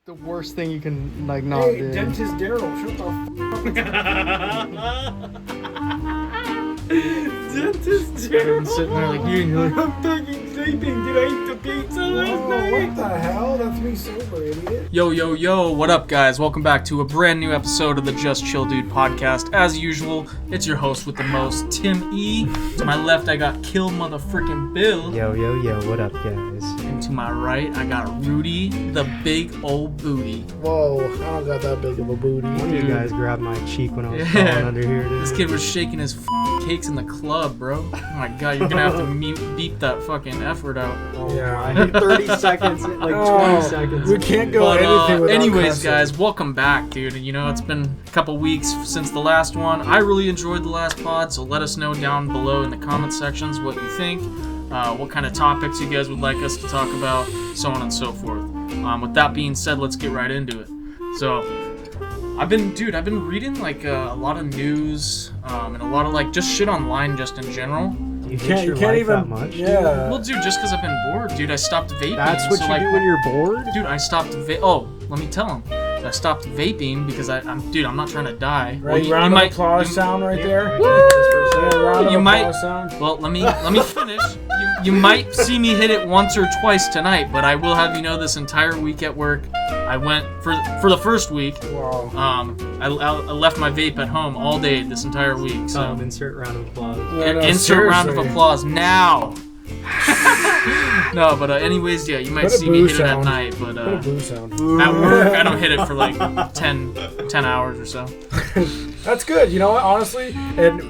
The worst thing you can not do. Dentist Daryl, shut the Dentist Daryl. Sitting there like you, and you're like, I'm fucking sleeping. Did I eat the pizza last night? What the hell? That's me sober, idiot. Yo, what up, guys? Welcome back to a brand new episode of the Just Chill Dude podcast. As usual, it's your host with the most, Tim E. To my left, I got Kill Motherfrickin' Bill. Yo, what up, guys? And to my right, I got Rudy, the big old booty. Whoa, I don't got that big of a booty. One of you guys grabbed my cheek when I was falling under here, dude. This kid was shaking his cakes in the club, bro. Oh my god, you're gonna have to beep that fucking F word out. Oh yeah. my, 30 seconds, like 20 seconds. We can't go anything without anyways, cussing. guys, welcome back, dude. You know, it's been a couple weeks since the last one. I really enjoyed the last pod, so let us know down below in the comment sections what you think, what kind of topics you guys would like us to talk about, so on and so forth. With that being said, let's get right into it. So, I've been reading like a lot of news and a lot of like just shit online just in general. You can't even that much. Yeah. Well, dude, just because I've been bored, dude, I stopped vaping. That's what so, you like, do when you're bored? Dude, I stopped Oh, let me tell him. I stopped vaping because I'm not trying to die. Right, well, round of applause sound right there. Woo! Yeah, round of You might. applause sound. Well, let me finish. You might see me hit it once or twice tonight, but I will have you know this entire week at work, I went for the first week. Wow. I left my vape at home all day this entire week. So Insert round of applause. insert round of applause now. No, but anyways, yeah, you might see me hit it at night, but Put a boo sound. at work I don't hit it for like 10 hours or so. That's good. You know what? Honestly, and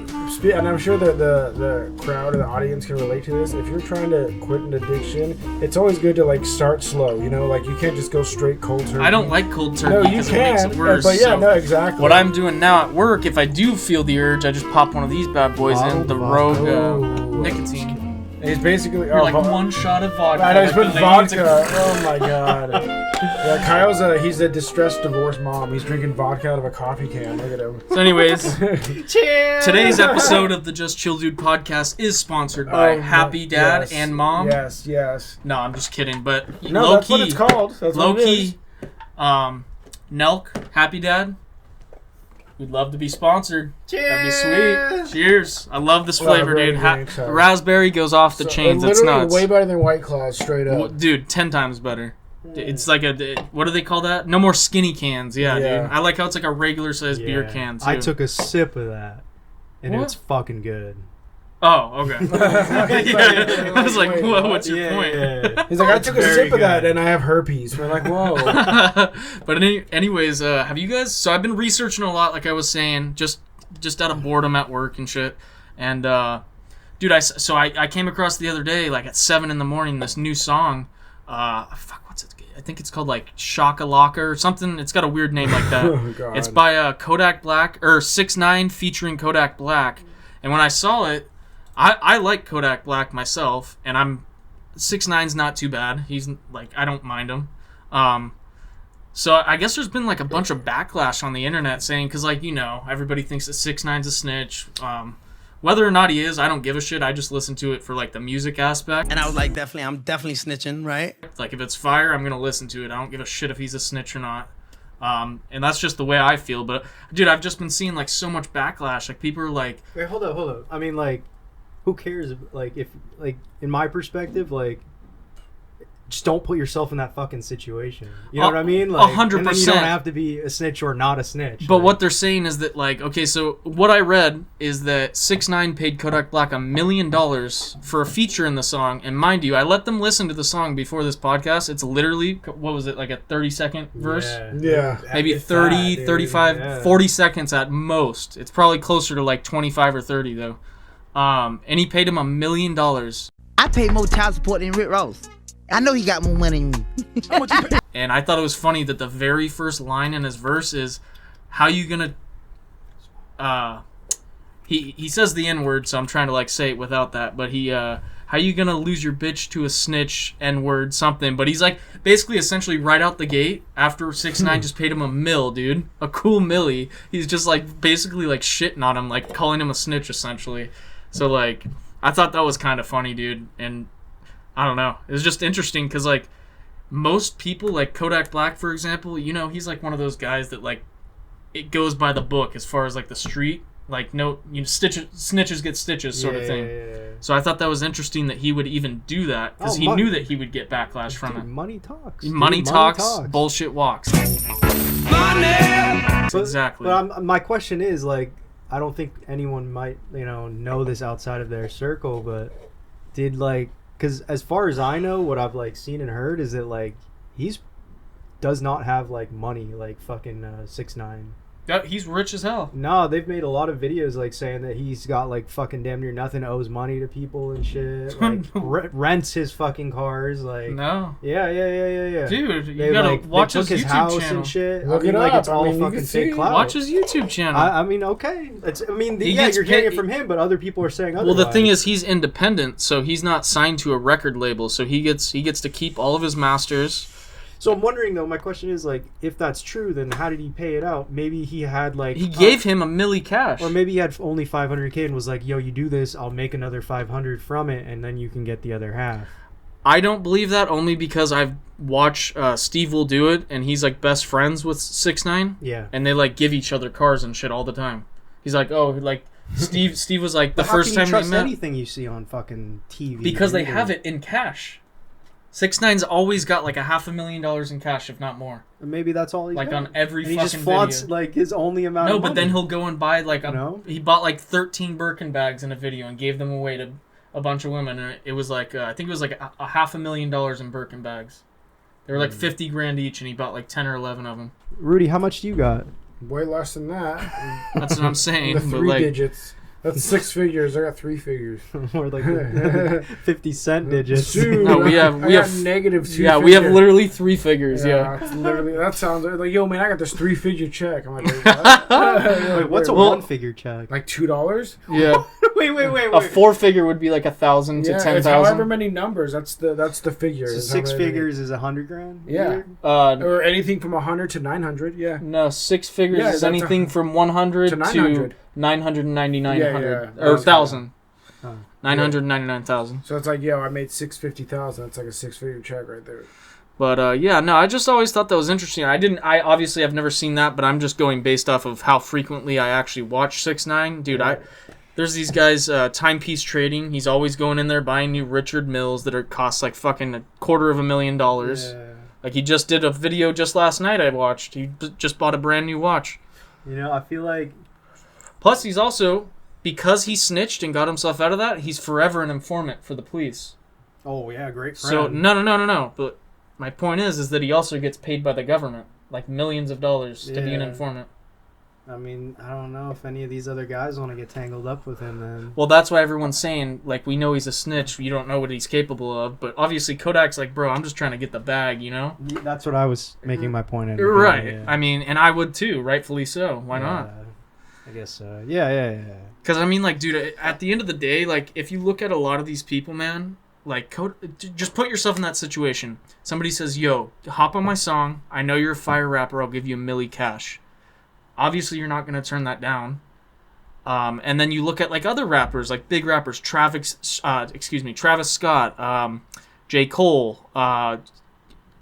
I'm sure that the crowd or the audience can relate to this. If you're trying to quit an addiction, it's always good to like start slow. You know, like you can't just go straight cold turkey. I don't like cold turkey No, you because can. it makes it worse. But yeah, so no, exactly. what I'm doing now at work, if I do feel the urge, I just pop one of these bad boys in, the Rogue nicotine. He's basically You're like one shot of vodka. I know, he's put like vodka. Oh my god. Yeah, Kyle's he's a distressed divorced mom. He's drinking vodka out of a coffee can. Look at him. So anyways, Cheers! today's episode of the Just Chill Dude podcast is sponsored by Happy Dad yes, and Mom. Yes. No, I'm just kidding, but No, low that's key, what it's called. That's low what it key, Nelk, Happy Dad. We'd love to be sponsored. Cheers! That'd be sweet. Cheers. I love this flavor, Raspberry dude. drinks, sorry. Raspberry goes off the chains. It's literally nuts. way better than White Claws, straight up. Well, dude, 10 times better. It's like what do they call that? No more skinny cans. Yeah, Yeah. dude. I like how it's like a regular sized beer can, too. I took a sip of that, and What? it's fucking good. Oh, okay. Yeah. I was like, Wait, what's your point? Yeah. He's like, I took a very sip of that good. and I have herpes. We're like, whoa. But anyways, have you guys? So I've been researching a lot, like I was saying, just out of boredom at work and shit. And dude, I came across the other day, like at 7 a.m, this new song. What's it? I think it's called like Shaka Laka or something. It's got a weird name like that. Oh, God. It's by Kodak Black or 6ix9ine featuring Kodak Black. And when I saw it, I like Kodak Black myself, and 6ix9ine's not too bad. He's like, I don't mind him. So I guess there's been like a bunch of backlash on the internet saying, because like, you know, everybody thinks that 6ix9ine's a snitch. Whether or not he is, I don't give a shit. I just listen to it for like the music aspect. And I was like, I'm definitely snitching, right? Like if it's fire, I'm gonna listen to it. I don't give a shit if he's a snitch or not. And that's just the way I feel. But dude, I've just been seeing like so much backlash. Like people are like, Wait, hold up. I mean, like, who cares? Like, if, like, in my perspective, like, just don't put yourself in that fucking situation. You know what I mean? Like, 100%. And then you don't have to be a snitch or not a snitch. but like, what they're saying is that like, okay, so what I read is that 6ix9ine paid Kodak Black $1 million for a feature in the song. And mind you, I let them listen to the song before this podcast. It's literally, what was it, like a 30-second verse? Yeah. Maybe If 30, that, dude. 35, Yeah. 40 seconds at most. It's probably closer to like 25 or 30 though. And he paid him $1 million. I pay more child support than Rick Ross. I know he got more money than me. And I thought it was funny that the very first line in his verse is, how you gonna... He says the N-word, so I'm trying to like say it without that, but how you gonna lose your bitch to a snitch, N-word, something. But he's like, basically, essentially, right out the gate, after 6ix9ine just paid him $1 million, dude. A cool milli. He's just like, basically like shitting on him, like calling him a snitch, essentially. So like, I thought that was kind of funny, dude. And I don't know. It was just interesting, because like, most people, like Kodak Black, for example, you know, he's like one of those guys that like it goes by the book as far as like the street, like no, you know, snitches get stitches sort of thing. Yeah. So I thought that was interesting that he would even do that because he knew that he would get backlash from it. Money talks. Money talks, bullshit walks. Exactly. But my question is, like, I don't think anyone might, you know this outside of their circle, but did, like, because as far as I know, what I've, like, seen and heard is that, like, does not have, like, money, like, fucking 6ix9ine. Yeah, he's rich as hell. No, they've made a lot of videos, like, saying that he's got, like, fucking damn near nothing, owes money to people and shit, like, rents his fucking cars, like... No. Yeah. Dude, you they, gotta like, watch they his took his YouTube house channel. and shit. Look I mean, it like, up. it's all I mean, you fucking can see fake it. clout. Watch his YouTube channel. I mean, okay. He Yeah, gets you're hearing paid- it from him, but other people are saying Well, otherwise. the thing is, he's independent, so he's not signed to a record label, so he gets to keep all of his masters. So I'm wondering, though, my question is, like, if that's true, then how did he pay it out? Maybe he had, like... He gave him $1 million cash. Or maybe he had only $500K and was like, yo, you do this, I'll make another 500 from it, and then you can get the other half. I don't believe that, only because I've watched Steve will do it, and he's, like, best friends with 6ix9ine. Yeah. And they, like, give each other cars and shit all the time. He's like, oh, like... Steve was like, the first time they met... How can you trust met... anything you see on fucking TV? Because they have it in cash. 6ix9ine's always got like $500,000 in cash, if not more. Maybe that's all he's like got. on every and he fucking just flaunts video. like his only amount No, of money. but then he'll go and buy like he bought like 13 Birkin bags in a video and gave them away to a bunch of women, and it was like I think it was like $500,000 in Birkin bags. They were like 50 grand each, and he bought like 10 or 11 of them. Rudy, how much do you got? Way less than that. That's what I'm saying. The but three like, digits. That's 6 figures. I got 3 figures. Or like 50-cent digits. Dude, No, we have I got negative 2 Yeah, figure. we have literally 3 figures. Yeah. It's literally, that sounds like, yo, man, I got this 3-figure check. I'm like, wait, what? Wait, what's a one-figure check? Like $2? Yeah. wait. A 4-figure would be like 1,000 to Yeah, 10,000. it's however many numbers. That's the figure. So It's 6 how many- figures is 100 grand? Yeah. Or anything from 100 to 900. Yeah. No, 6 figures Yeah, is that's anything from 100 to 900. 999 Yeah, or 1,000. Oh. 999,000. So it's like, yo, I made 650,000. That's like a 6-figure check right there. But yeah, no, I just always thought that was interesting. I obviously have never seen that, but I'm just going based off of how frequently I actually watch 6ix9ine. Dude, there's these guys, Timepiece Trading. He's always going in there buying new Richard Milles that cost like fucking $250,000. Yeah. Like he just did a video just last night I watched. He just bought a brand new watch. You know, I feel like... Plus, he's also, because he snitched and got himself out of that, he's forever an informant for the police. Oh, yeah, great friend. So, no. But my point is that he also gets paid by the government, like millions of dollars to be an Yeah. informant. I mean, I don't know if any of these other guys want to get tangled up with him, then. Well, that's why everyone's saying, like, we know he's a snitch, you don't know what he's capable of, but obviously Kodak's like, bro, I'm just trying to get the bag, you know? That's what I was making my point at. Right. Yeah. I mean, and I would too, rightfully so. Why not? I guess so. Yeah. Because, I mean, like, dude, at the end of the day, like, if you look at a lot of these people, man, like, just put yourself in that situation. Somebody says, yo, hop on my song. I know you're a fire rapper. I'll give you $1 million cash. Obviously, you're not going to turn that down. And then you look at, like, other rappers, like big rappers, Travis Scott, J. Cole,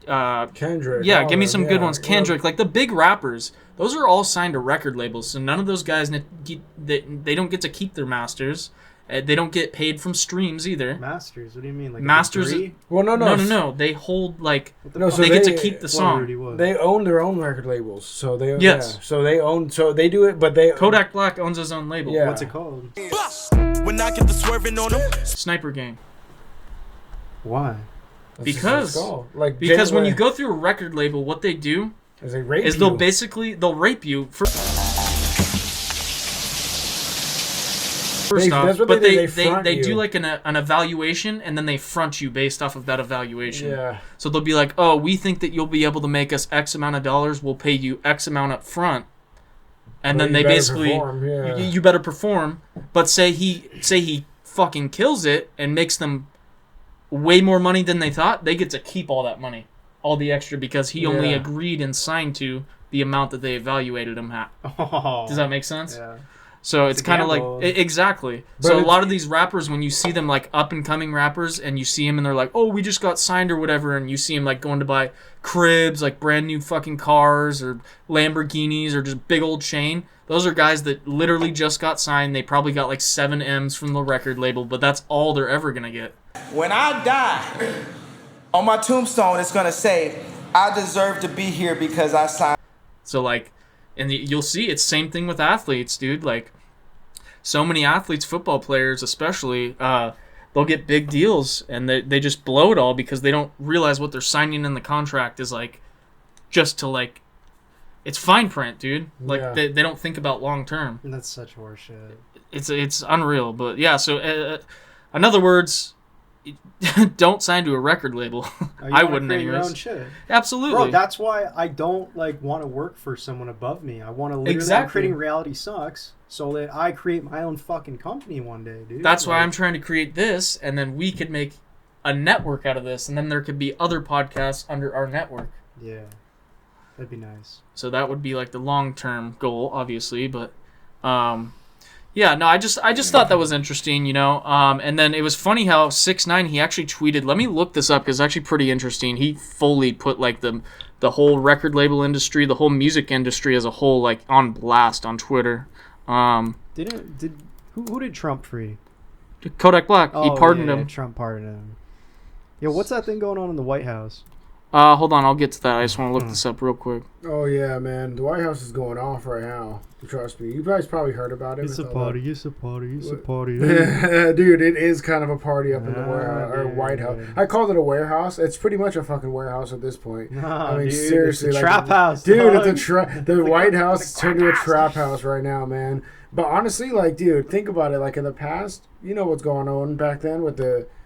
Kendrick. yeah, give me some good yeah. ones. Kendrick, like the big rappers, those are all signed to record labels. So none of those guys, they don't get to keep their masters. They don't get paid from streams either. Masters? What do you mean? Like Masters? A degree? Well, No. They hold, like, No, so they get to keep the song. They own their own record labels, so they Yes. yeah, so they own, so they do it, but they Kodak Black owns his own label. Yeah. What's it called? When I get the swerving on them. Sniper Gang. Why? That's Because- just what it's called. Like Because when you go through a record label, what they do is they rape is you. they'll rape you for. First off, that's what but they they do. do like an evaluation, and then they front you based off of that evaluation. Yeah. So they'll be like, "Oh, we think that you'll be able to make us X amount of dollars. We'll pay you X amount up front." And But then you they better basically, perform, yeah. you better perform. But say he fucking kills it and makes them way more money than they thought. They get to keep all that money, all the extra, because he only Yeah. agreed and signed to the amount that they evaluated him at. Oh. Does that make sense? Yeah. So it's a kind of gamble. like exactly. But So a it's- lot of these rappers, when you see them like up and coming rappers, and you see them and they're like, "Oh, we just got signed or whatever," and you see them like going to buy cribs, like brand new fucking cars or Lamborghinis or just big old chain. Those are guys that literally just got signed. They probably got like 7 M's from the record label, but that's all they're ever gonna get. When I die, on my tombstone, it's gonna say, "I deserve to be here because I signed." So like, and you'll see it's same thing with athletes, dude. Like, so many athletes, football players especially, they'll get big deals and they just blow it all because they don't realize what they're signing in the contract is like, just to like, it's fine print, dude. Like Yeah. they don't think about long term. That's such horseshit. It's unreal. But yeah, so in other words, don't sign to a record label. I wouldn't create your anyways. own shit. Absolutely. Bro, that's why I don't like want to work for someone above me. I want to literally. Exactly. I'm creating Reality Sucks so that I create my own fucking company one day, dude. That's why I'm trying to create this, and then we could make a network out of this, and then there could be other podcasts under our network. Yeah, that'd be nice. So that would be like the long-term goal, obviously, but yeah, no, I just thought that was interesting, you know. And then it was funny how 6ix9ine, he actually tweeted. Let me look this up because it's actually pretty interesting. He fully put like the whole record label industry, the whole music industry as a whole, like on blast on Twitter. Who did Trump free? Kodak Black, he pardoned yeah, him. Trump pardoned him. Yeah, what's that thing going on in the White House? Hold on, I'll get to that. I just want to look this up real quick. Oh yeah, man, the White House is going off right now. Trust me, you guys probably heard about it. It's a party. It's a party. It's a party. Dude, it is kind of a party up in the warehouse, or dude. White House. I called it a warehouse. It's pretty much a fucking warehouse at this point. Nah, I mean, dude, seriously, it's a like, trap house, dude. dog. It's the White House is turned into a trap house right now, man. But honestly, like, dude, think about it. Like in the past, you know what's going on back then with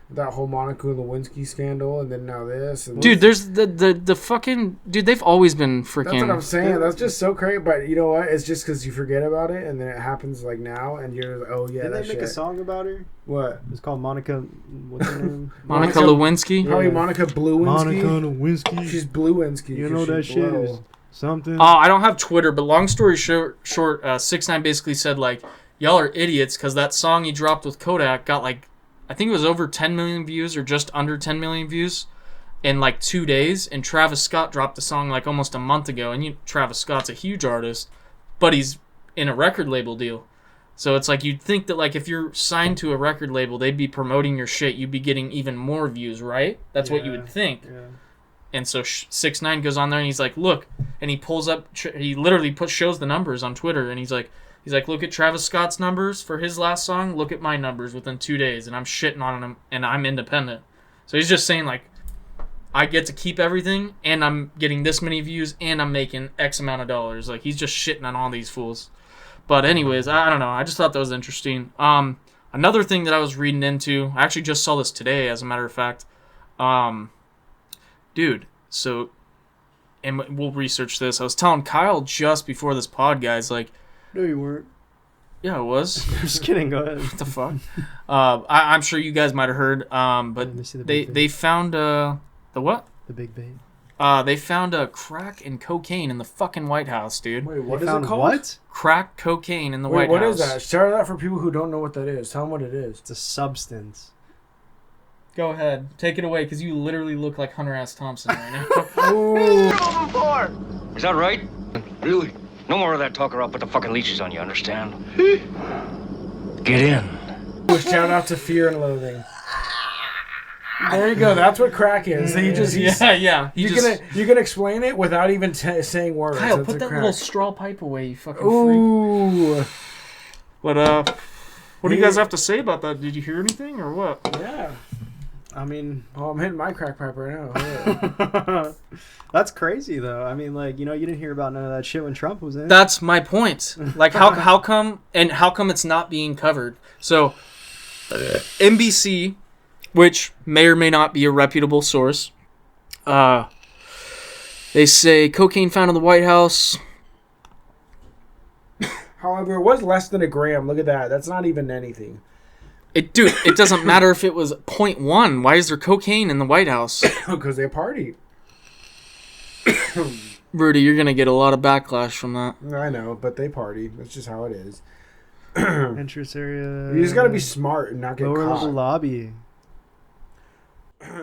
that whole Monica Lewinsky scandal, and then now this. And Dude, there's the fucking dude. They've always been freaking. that's what I'm saying. That's just so crazy. But you know what? It's just because you forget about it, and then it happens like now, and you're like, oh yeah, Didn't that they make shit. a song about her? What? It's called Monica. What's her name? Monica Lewinsky. Probably Yeah. Monica Bluinsky. Lewinsky. She's Bluinsky. You know that shit is something. I don't have Twitter, but long story short, 6ix9ine basically said like, y'all are idiots because that song he dropped with Kodak got like, I think it was over 10 million views or just under 10 million views in like 2 days. And Travis Scott dropped the song like almost a month ago. And Travis Scott's a huge artist, but he's in a record label deal. So it's like you'd think that like if you're signed to a record label, they'd be promoting your shit. You'd be getting even more views, right? That's what you would think. Yeah. And so 6ix9ine goes on there and he's like, look, and he pulls up, he literally shows the numbers on Twitter, and he's like, look at Travis Scott's numbers for his last song, look at my numbers within 2 days, and I'm shitting on him, and I'm independent. So he's just saying like, I get to keep everything, and I'm getting this many views, and I'm making X amount of dollars. Like, he's just shitting on all these fools. But anyways, I don't know, I just thought that was interesting. Another thing that I was reading into, I actually just saw this today, as a matter of fact. Dude, so, and we'll research this. I was telling Kyle just before this pod, guys, like, No, you weren't. yeah, it was. I'm just kidding. Go ahead. What the fuck? I'm sure you guys might have heard, Let but me see the they big found, the what? The big bait. They found crack and cocaine in the fucking White House, dude. Wait, what They is it found called? what? Crack cocaine in the Wait, White what House. is that? Share that for people who don't know what that is. Tell them what it is. It's a substance. Go ahead. Take it away, because you literally look like Hunter S. Thompson right now. Is that right? Really? No more of that talk or I'll put the fucking leashes on you, understand? Get in. Shout out to Fear and Loathing. There you go. That's what crack is. So yeah. You can explain it without even saying words. Kyle, That's put a that crack. little straw pipe away, you fucking freak. Ooh. But, what do you guys have to say about that? Did you hear anything, or what? Yeah. I mean, Oh, I'm hitting my crack pipe right now. Yeah. that's crazy though. I mean, like, you didn't hear about none of that shit when Trump was in. That's my point. Like, how come it's not being covered? So, NBC, which may or may not be a reputable source, they say cocaine found in the White House. However, it was less than a gram. Look at that. That's not even anything. It doesn't matter if it was 0.1. Why is there cocaine in the White House? Because they partied. Rudy, you're gonna get a lot of backlash from that. I know, but they party. That's just how it is. Entrance area. You just gotta be smart and not get Lower caught. level lobby.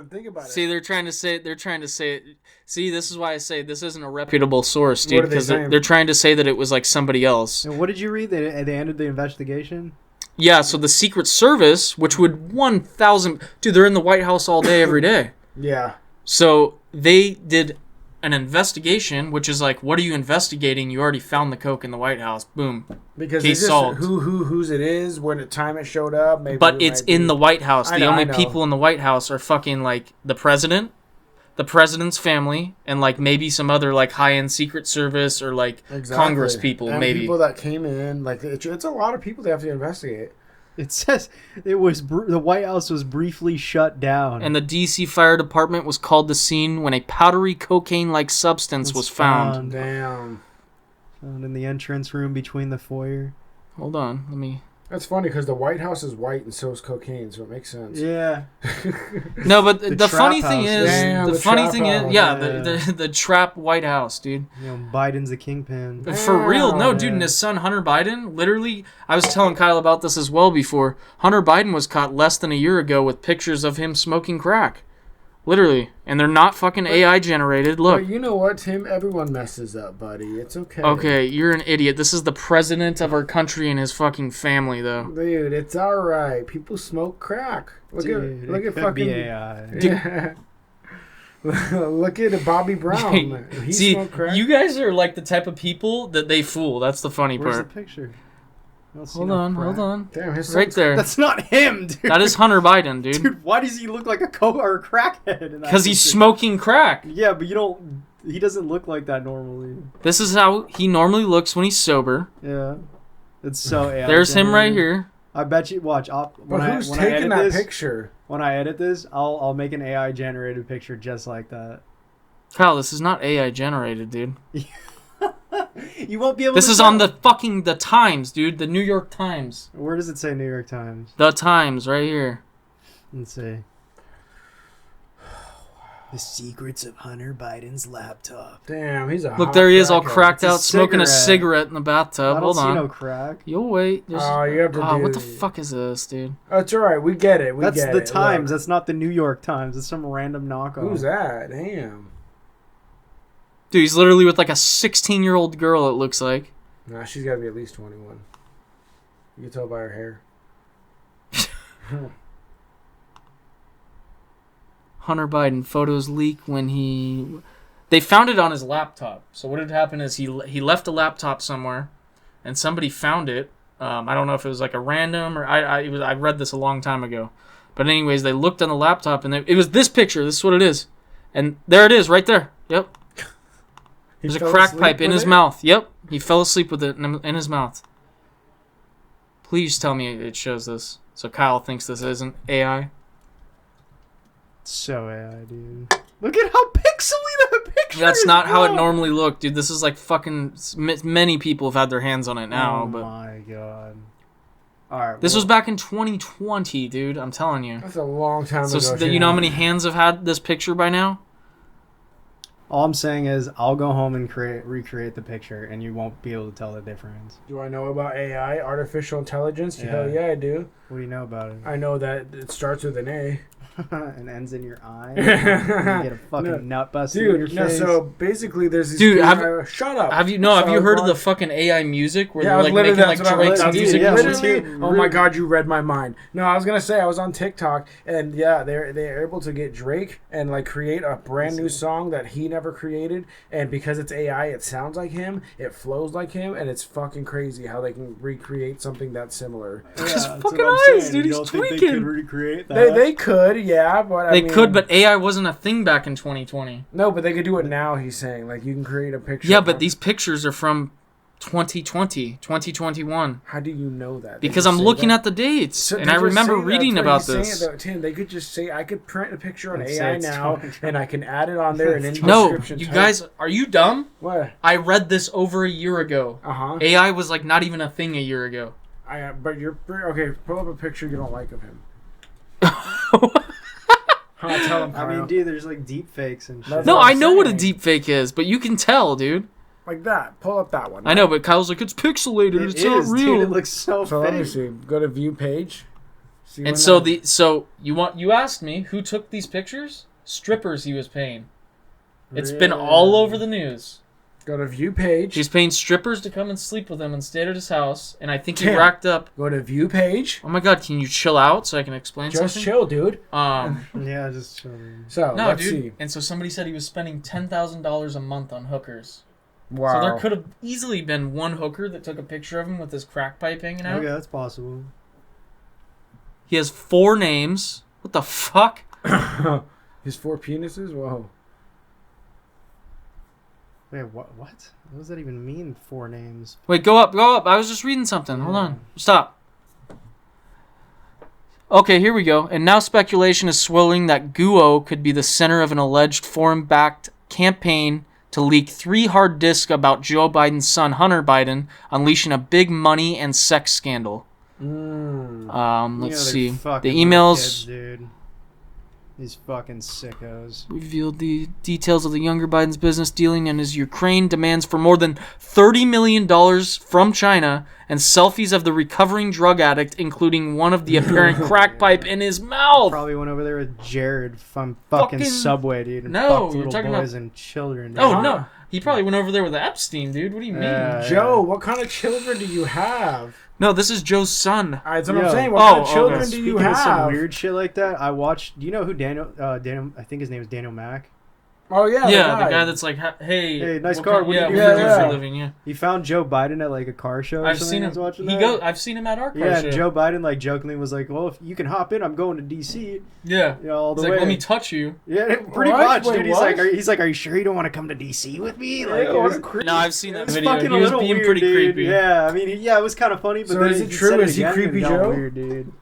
Think about See, it. they're trying to say. See, this is why I say this isn't a reputable source, What dude. are they Because saying? they're trying to say that it was like somebody else. And what did you read? They ended the investigation. Yeah. So the Secret Service, which would 1,000, dude, they're in the White House all day, every day. Yeah. So they did an investigation, which is like, what are you investigating? You already found the coke in the White House. Boom. Because Case it's just solved. whose it is, when the time it showed up. Maybe But it it's might be- in the White House. I The know, only I know. people in the White House are fucking like the president, the president's family, and like maybe some other like high-end Secret Service or like Exactly. Congress people, and maybe. people that came in. Like it's a lot of people they have to investigate. It says it was the White House was briefly shut down. And the D.C. Fire Department was called to scene when a powdery cocaine-like substance was found. Damn. Found in the entrance room between the foyer. Hold on, let me. That's funny because the White House is white and so is cocaine, so it makes sense. Yeah. No, but The the funny trap thing house. is, Damn, the the funny trap thing house. is, yeah, Yeah. the trap White House, dude. You know, Biden's the kingpin. For real, no, Damn, dude, and man. his son Hunter Biden, literally, I was telling Kyle about this as well before. Hunter Biden was caught less than a year ago with pictures of him smoking crack. Literally. And they're not fucking AI generated. Look. But you know what, Tim? Everyone messes up, buddy. It's okay. Okay, you're an idiot. This is the president of our country and his fucking family, though. Dude, it's all right. People smoke crack. Look Dude, at look it at could fucking be AI. Yeah. Look at Bobby Brown. He See, smoked crack. you guys are like the type of people that they fool. That's the funny Where's the part. picture? I don't see Hold no on, crack. hold on. Damn, his Right son's- there. That's not him, dude. That is Hunter Biden, dude. Dude, why does he look like a or a crackhead? in that Because he's picture? smoking crack. Yeah, but you don't. He doesn't look like that normally. This is how he normally looks when he's sober. Yeah, it's so. AI There's him right generated. here. I bet you. Watch. But who's taking that picture? When I edit this, I'll make an AI generated picture just like that. Kyle, this is not AI generated, dude. You won't be able. This to is tell. on the Times, dude. The New York Times. Where does it say New York Times? The Times, right here. Let's see. The secrets of Hunter Biden's laptop. Damn, he's a Look, hot there he is, all crackhead. cracked It's a out, smoking a cigarette. cigarette in the I bathtub. don't Hold see on. no crack. You'll wait. There's... Oh, you have to do. what the fuck is this, dude? Oh, it's all right. We get it. We That's get the it. Times. Look. That's not the New York Times. It's some random knockoff. Who's that? Damn. Dude, he's literally with like a 16-year-old girl, it looks like. Nah, she's got to be at least 21. You can tell by her hair. Hunter Biden photos leak when he. They found it on his laptop. So what had happened is he left a laptop somewhere, and somebody found it. I don't know if it was like a random or I read this a long time ago, but anyways, they looked on the laptop and it was this picture. This is what it is, and there it is, right there. Yep. He There's a fell crack asleep pipe in with his it? mouth. Yep. He fell asleep with it in his mouth. Please tell me it shows this. So Kyle thinks this isn't AI. So AI, dude. Look at how pixely that picture That's is, not how it bro. normally looked, dude. This is like fucking. Many people have had their hands on it now, Oh but my god. All right. this well, was back in 2020, dude. I'm telling you. That's a long time So ago. you know how many hands have had this picture by now? All I'm saying is I'll go home and recreate the picture, and you won't be able to tell the difference. Do I know about AI, artificial intelligence? Yeah. Hell yeah, I do. What do you know about it? I know that it starts with an A. And ends in your eye. And you get a fucking nut busted in your Dude, no, face. so basically there's these Dude, kids- shut up. Have you So heard of the watch- fucking AI music where Yeah, they're like literally making like that's what I was Drake's about to music? yeah, and let's shit? hear- Literally, oh my god, you read my mind. No, I was gonna say I was on TikTok and yeah, they're able to get Drake and like create a brand new song that he never created, and because it's AI, it sounds like him, it flows like him, and it's fucking crazy how they can recreate something that's similar. Yeah, His that's fucking what I'm eyes, saying. dude, You he's don't think they tweaking. could recreate that? They could, yeah, but They I mean, could, but AI wasn't a thing back in 2020. no, but they could do it now. He's saying like you can create a picture. Yeah, but these pictures are from 2020, 2021. How do you know that? They Because just I'm say looking that? at the dates, So and they I just remember say that. reading That's what about he's saying, this. though, Tim, they could just say I could print a picture on And say AI it's now, 2020. and I can add it on there and in No, description. you type- guys, are you dumb? What? I read this over a year ago. Uh-huh. AI was like not even a thing a year ago. But you're okay. Pull up a picture you don't like of him. Tell him. I mean, Kyle. dude, there's like deep fakes and shit. That's No, what I I'm know what a saying. deep fake is, but you can tell, dude. Like that. Pull up that one. I know, but Kyle's like, it's pixelated. It It's not is, real. dude. It looks so So let me fake. see. Go to view page. See And when so you asked me who took these pictures? Strippers he was paying. It's been all over the news. Go to view page. He's paying strippers to come and sleep with him and stay at his house, and I think he Tim. racked up. Go to view page. Oh my God! Can you chill out so I can explain Just something? chill, dude. Yeah, just So No, let's dude. see. And so somebody said he was spending $10,000 a month on hookers. Wow. So there could have easily been one hooker that took a picture of him with his crack pipe hanging out. Okay, that's possible. He has 4 names. What the fuck? His 4 penises. Whoa. Wait, what? What does that even mean? 4 names. Wait, go up. I was just reading something. Hold on. Stop. Okay, here we go. And now speculation is swirling that Guo could be the center of an alleged foreign-backed campaign to leak 3 hard disks about Joe Biden's son, Hunter Biden, unleashing a big money and sex scandal. Let's see. The emails Kids, dude. These fucking sickos. revealed the details of the younger Biden's business dealing and his Ukraine demands for more than $30 million from China and selfies of the recovering drug addict, including one of the apparent crack pipe in his mouth. Probably went over there with Jared from fucking Subway, dude. And No, fucked you're little talking boys about- and children. Dude. Oh, no. He probably went over there with Epstein, dude. What do you mean? Joe, what kind of children do you have? No, this is Joe's son. That's what I'm Yo. saying. What kind of Oh, children okay. do Speaking you of some have? weird shit like that, I watched. Do you know who Daniel? I think his name is Daniel Mack. Oh yeah, Yeah, the guy that's like, hey, Hey, nice what car, kind- what do you do what for do a for a living? living? Yeah, He found Joe Biden at like a car show. Or I've something. seen I him. was watching He that. go. I've seen him at our car Yeah, show. and Joe Biden like jokingly was like, "Well, if you can hop in, I'm going to DC." Yeah, You know, all the he's way. like, let me touch you. Yeah, pretty What? much, Wait, dude. what? He's like, "Are you sure you don't want to come to DC with me?" Like, Ew, it what was, a creep. No, I've seen that it's video. fucking He a was little being weird, pretty dude. creepy. Yeah, I mean, it was kind of funny, but So then is it he true? said Is he again Creepy and got Joe? Weird, dude.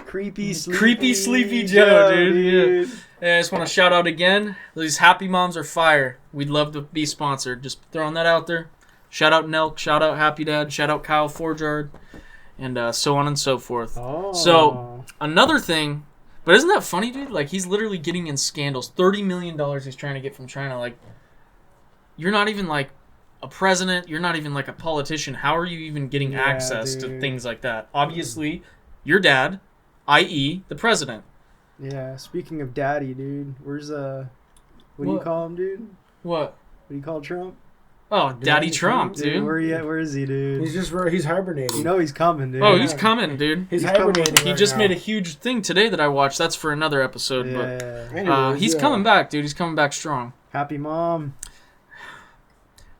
Creepy, Sleepy Joe, dude. Yeah, I just want to shout out again. These Happy Moms are fire. We'd love to be sponsored. Just throwing that out there. Shout out Nelk. Shout out Happy Dad. Shout out Kyle Forjard. And so on and so forth. Oh. So, another thing. But isn't that funny, dude? Like, he's literally getting in scandals. $30 million he's trying to get from China. Like, you're not even, like, a president. You're not even, like, a politician. How are you even getting access to dude. things like that? Obviously, your dad, i.e., the president. Yeah, speaking of daddy, dude, where's what do you What? call him, dude? What? What do you call Trump? Oh, Daddy Trump, dude. Where he at? Where is he, dude? He's hibernating. You know he's coming, dude. Oh, he's coming, dude. He's coming. hibernating. He right just now. made a huge thing today that I watched. That's for another episode, Yeah. but Anyways, he's yeah. coming back, dude. He's coming back strong. Happy mom.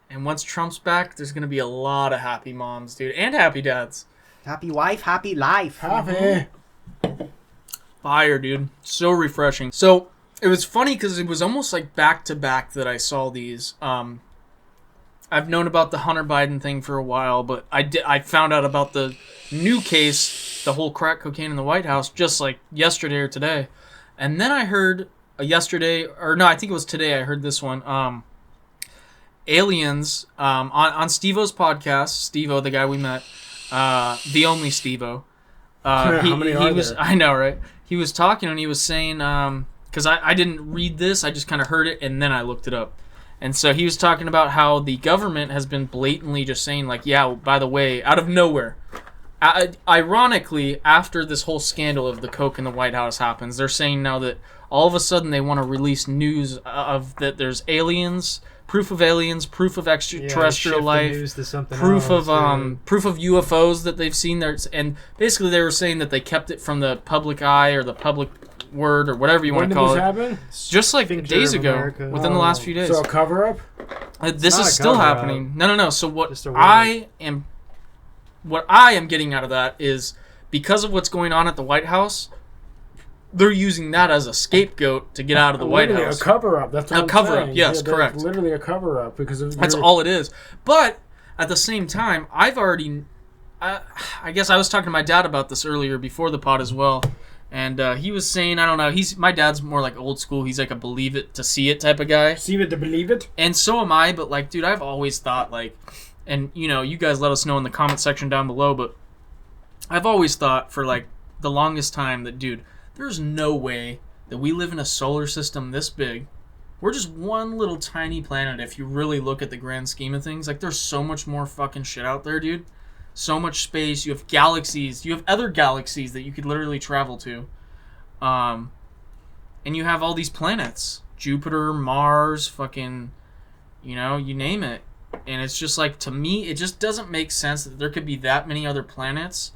And once Trump's back, there's gonna be a lot of happy moms, dude, and happy dads. Happy wife, happy life. Happy. Fire, dude. So refreshing. So it was funny because it was almost like back to back that I saw these. I've known about the Hunter Biden thing for a while, but I found out about the new case, the whole crack cocaine in the White House, just like yesterday or today. And then I heard I think it was today. I heard this one. Aliens on Steve-O's podcast. Steve-O, the guy we met, the only Steve-O. How many are was, there? I know, right? He was talking and he was saying, because I didn't read this, I just kind of heard it and then I looked it up. And so he was talking about how the government has been blatantly just saying, like, yeah, by the way, out of nowhere. Ironically, after this whole scandal of the coke in the White House happens, they're saying now that all of a sudden they want to release news of that there's aliens, proof of extraterrestrial life, proof of UFOs that they've seen there, and basically they were saying that they kept it from the public eye or the public word or whatever you want to call When it. did this happen? Just like Picture days of ago, America. within the last few days. So a cover up. This not is a still cover-up. happening. No. So what Just a word. what I am getting out of that is because of what's going on at the White House, they're using that as a scapegoat to get out of the White Literally House. A cover up. That's what A I'm cover-up, saying. yes, they're correct. Literally a cover up because of That's all it is. But at the same time, I've already. I guess I was talking to my dad about this earlier before the pod as well, and he was saying, I don't know. My dad's more like old school. He's like a believe it to see it type of guy. See it to believe it. And so am I, but like, dude, I've always thought like, and you know, you guys let us know in the comment section down below, but I've always thought for like the longest time that, dude, there's no way that we live in a solar system this big we're just one little tiny planet if you really look at the grand scheme of things. Like, there's so much more fucking shit out there, dude. So much space. You have galaxies. You have other galaxies that you could literally travel to. And you have all these planets. Jupiter, Mars, fucking, you know, you name it. And it's just like, to me, it just doesn't make sense that there could be that many other planets,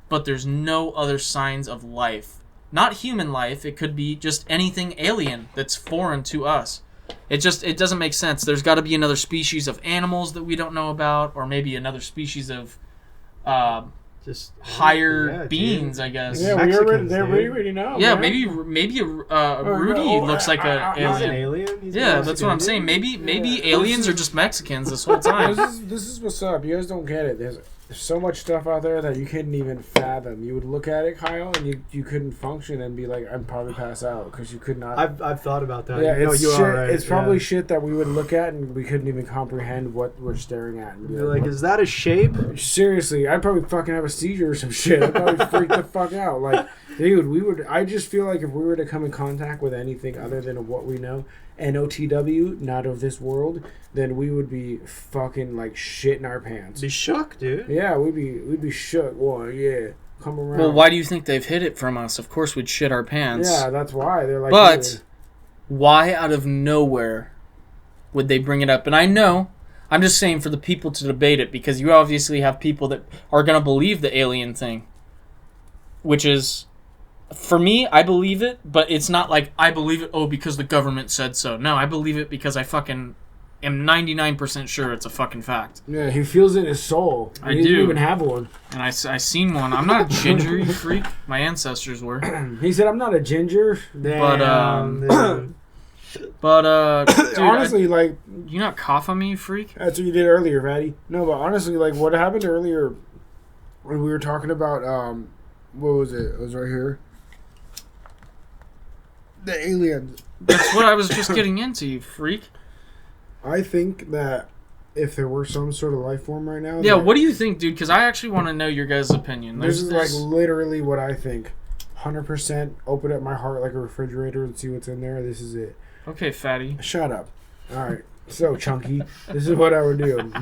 but there's no other signs of life. Not human life. It could be just anything alien that's foreign to us. It doesn't make sense. There's got to be another species of animals that we don't know about, or maybe another species of just higher beings, I guess. Yeah, we already know. Yeah, man. maybe Rudy looks like an He's alien. an alien. He's Yeah, a that's what I'm saying. Mexican Maybe aliens are just Mexicans this whole time. This is what's up. You guys don't get it. There's so much stuff out there that you couldn't even fathom. You would look at it, Kyle, and you couldn't function and be like, I'd probably pass out because you could not. I've thought about that. Yeah, you it's you shit. are right. It's probably shit that we would look at and we couldn't even comprehend what we're staring at. And be You're like, is that a shape? Seriously, I'd probably fucking have a seizure or some shit. I'd probably freak the fuck out. Like, dude, I just feel like if we were to come in contact with anything other than what we know, NOTW, not of this world, then we would be fucking like shitting our pants. Be shook, dude. Yeah, we'd be shook. Well, yeah, come around. Well, why do you think they've hid it from us? Of course we'd shit our pants. Yeah, that's why they're like. But why out of nowhere would they bring it up? And I know, I'm just saying for the people to debate it, because you obviously have people that are going to believe the alien thing, which is, for me, I believe it, but it's not like I believe it, because the government said so. No, I believe it because I fucking am 99% sure it's a fucking fact. Yeah, he feels it in his soul. I He do. didn't even have one. And I seen one. I'm not a ginger, you freak. My ancestors were. He said, "I'm not a ginger." Damn, But, dude, honestly, like, you not cough on me, you freak? that's what you did earlier, Fatty. No, but honestly, like, what happened earlier when we were talking about, what was it? It was right here. The aliens. That's what I was just getting into, you freak. I think that if there were some sort of life form right now... Yeah, that- what do you think, dude? Because I actually want to know your guys' opinion. This is, like, literally what I think. 100% open up my heart like a refrigerator and see what's in there. This is it. Okay, fatty. Shut up. Alright. So, Chunky, this is what I would do.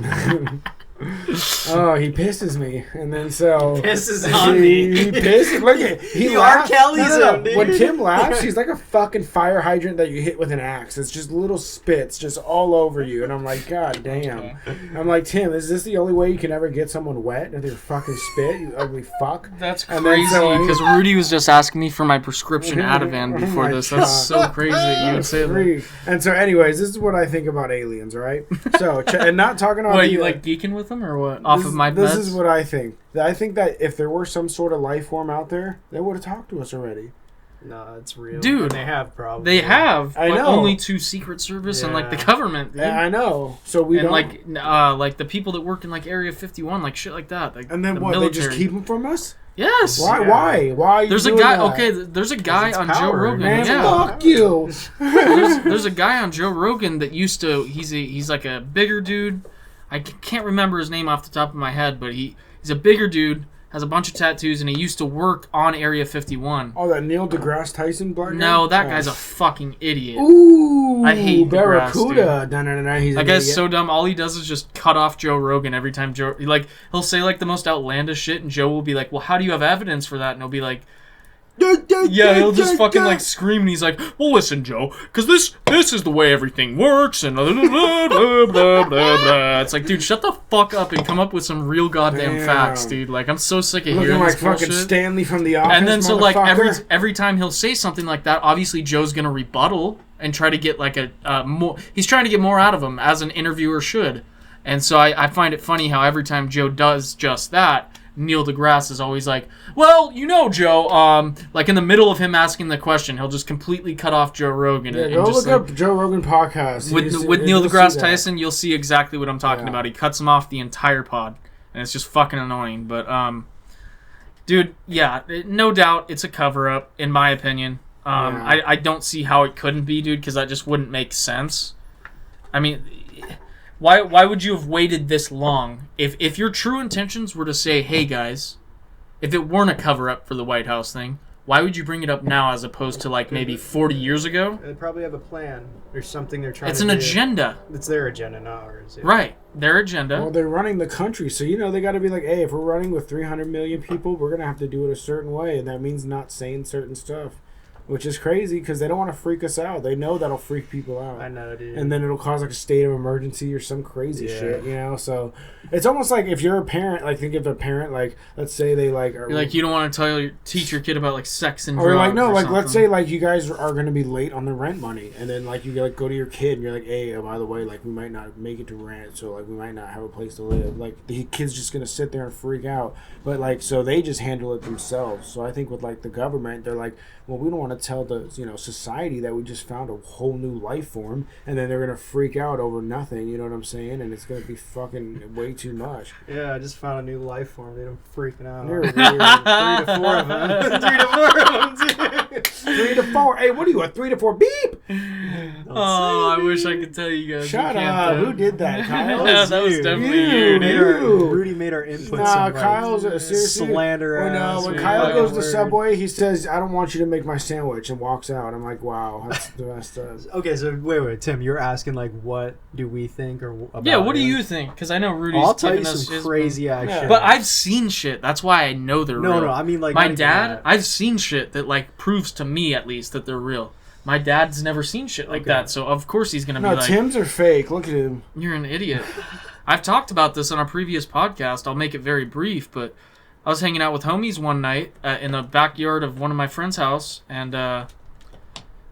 Oh, he pisses me. And then so... Pisses on me. He pisses. Look at he You laughs. R. Kelly's him, dude. When Tim laughs, he's like a fucking fire hydrant that you hit with an axe. It's just little spits just all over you. And I'm like, God damn. Okay. I'm like, Tim, is this the only way you can ever get someone wet with your fucking spit, you ugly fuck? That's And then crazy, so- because Rudy was just asking me for my prescription Ativan before my this. That's so crazy that you would say that. Freak. And so, anyways, this is what I think about aliens, all right? So, and not talking about... What, you like geeking with them or what? Off of my beds? This is what I think. I think that if there were some sort of life form out there, they would have talked to us already. No, it's real. Dude, And they have probably. They have, I but know. only to Secret Service and like the Yeah. government, dude. I know. So we And don't... like the people that work in like Area 51, like shit like that. Like and then the what? military. They just keep them from us? Yes. Why? Yeah. Why? Why are you There's a doing guy. that? Okay, there's a guy it's on Joe power, Rogan. Man, Yeah. fuck you. there's a guy on Joe Rogan that used to. He's like a bigger dude. I can't remember his name off the top of my head, but he's a bigger dude, has a bunch of tattoos, and he used to work on Area 51. Oh, that Neil deGrasse Tyson black guy? No, that Oh. guy's a fucking idiot. Ooh, I hate deGrasse, Barracuda. No, he's That an guy's idiot. so dumb. All he does is just cut off Joe Rogan every time he'll say like the most outlandish shit, and Joe will be like, "Well, how do you have evidence for that?" And he'll be like, "Yeah," he'll just fucking like scream, and he's like, "Well, listen, Joe, because this is the way everything works," and blah blah blah blah blah blah. It's like, dude, shut the fuck up and come up with some real goddamn Damn. facts, dude. Like, I'm so sick of Looking hearing like this fucking bullshit. Stanley from The Office, And then so like motherfucker. every time he'll say something like that, obviously Joe's gonna rebuttal and try to get like more. He's trying to get more out of him as an interviewer should. And so I find it funny how every time Joe does just that, Neil deGrasse is always like, "Well, you know, Joe," like in the middle of him asking the question, he'll just completely cut off Joe Rogan. Yeah, and go just look like, up Joe Rogan podcast. with You'll Neil see deGrasse that. Tyson, you'll see exactly what I'm talking Yeah. about. He cuts him off the entire pod, and it's just fucking annoying. But dude, yeah, no doubt it's a cover up, in my opinion. Yeah. I don't see how it couldn't be, dude, because that just wouldn't make sense. I mean, why would you have waited this long? If your true intentions were to say, "Hey guys," if it weren't a cover up for the White House thing, why would you bring it up now as opposed to like maybe 40 years ago? They probably have a plan. There's something they're trying It's to an do. agenda. It's their agenda, not ours. Yeah. Right. Their agenda. Well, they're running the country, so they got to be like, hey, if we're running with 300 million people, we're gonna have to do it a certain way, and that means not saying certain stuff, which is crazy because they don't want to freak us out. They know that'll freak people out. I know, dude. And then it'll cause like a state of emergency or some crazy Yeah. shit, So it's almost like if you're a parent, like think of a parent, like let's say they like are You're like, you don't want to teach your kid about like sex and or drugs. like no, or like something. let's say like you guys are going to be late on the rent money, and then like you like go to your kid and you're like, hey, by the way, like we might not make it to rent, so like we might not have a place to live. Like the kid's just gonna sit there and freak out, but like so they just handle it themselves. So I think with like the government, they're like, well, we don't want to tell the society that we just found a whole new life form, and then they're gonna freak out over nothing. You know what I'm saying? And it's gonna be fucking way too much. Yeah, I just found a new life form. They're freaking out. You're weird. 3 to 4 of them. 3 to 4 of them, dude. 3 to 4. Hey, what are you at? 3 to 4 beep. Oh, I wish I could tell you guys. Shut You can't, up. though. Who did that, Kyle? Yeah, that was definitely you, Made dude. our- Rudy made our input. Nah, Kyle's seriously. slander. When, ass, when man. Kyle fucking goes to word. Subway, he says, "I don't want you to make my sandwich," and walks out. I'm like, wow, that's the best. Okay, so wait, Tim, you're asking like, what do we think or about? Yeah, what do it? you think? Because I know Rudy's I'll tell you giving us some his- crazy ass Yeah. shit. But I've seen shit. That's why I know they're real. no, I mean like my not even dad. that. I've seen shit that like proves to me at least that they're real. My dad's never seen shit like Okay. that, so of course he's gonna No, be like, Tim's are fake. Look at him. "You're an idiot." I've talked about this on a previous podcast. I'll make it very brief, but I was hanging out with homies one night in the backyard of one of my friend's house, and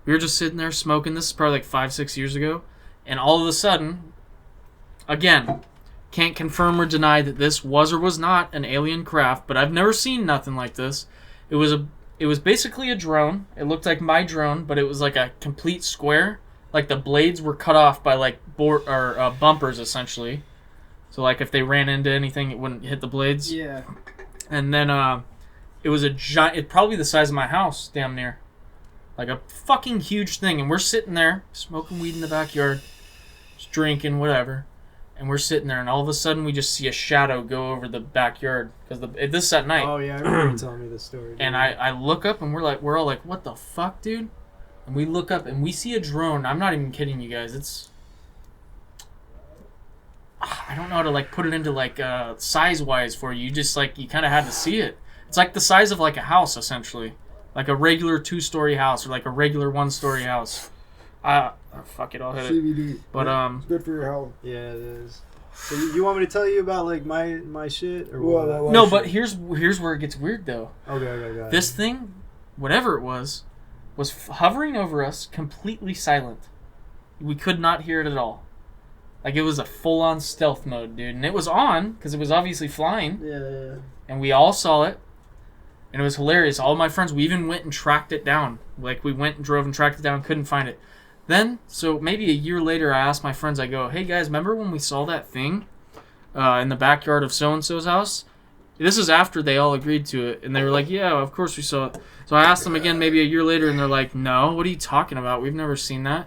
we were just sitting there smoking. This is probably like 5-6 years ago, and all of a sudden, again, can't confirm or deny that this was or was not an alien craft, but I've never seen nothing like this. It was basically a drone. It looked like my drone, but it was like a complete square. Like the blades were cut off by like bumpers essentially. So like if they ran into anything, it wouldn't hit the blades. Yeah. And then it was a giant. It's probably the size of my house, damn near. Like a fucking huge thing. And we're sitting there smoking weed in the backyard, just drinking whatever. And we're sitting there, and all of a sudden we just see a shadow go over the backyard because this is at night. Oh yeah, I remember you telling me this story. Dude. And I look up, and we're all like, "What the fuck, dude?" And we look up, and we see a drone. I'm not even kidding you guys. It's I don't know how to like put it into like size wise for you. You just like you kind of had to see it. It's like the size of like a house essentially, like a regular 2-story house or like a regular 1-story house. Fuck it, I'll hit it. CBD. But good for your health. Yeah, it is. So you want me to tell you about like my shit or Well, what? well, no, but here's where it gets weird though. Okay. This thing, whatever it was hovering over us, completely silent. We could not hear it at all. Like it was a full-on stealth mode, dude, and it was on because it was obviously flying. Yeah. And we all saw it, and it was hilarious. All my friends, we even went and tracked it down. Like we went and drove and tracked it down, couldn't find it. Then, so maybe a year later, I asked my friends, I go, "Hey guys, remember when we saw that thing in the backyard of so-and-so's house?" This is after they all agreed to it, and they were like, "Yeah, of course we saw it." So I asked them again maybe a year later, and they're like, "No, what are you talking about? We've never seen that."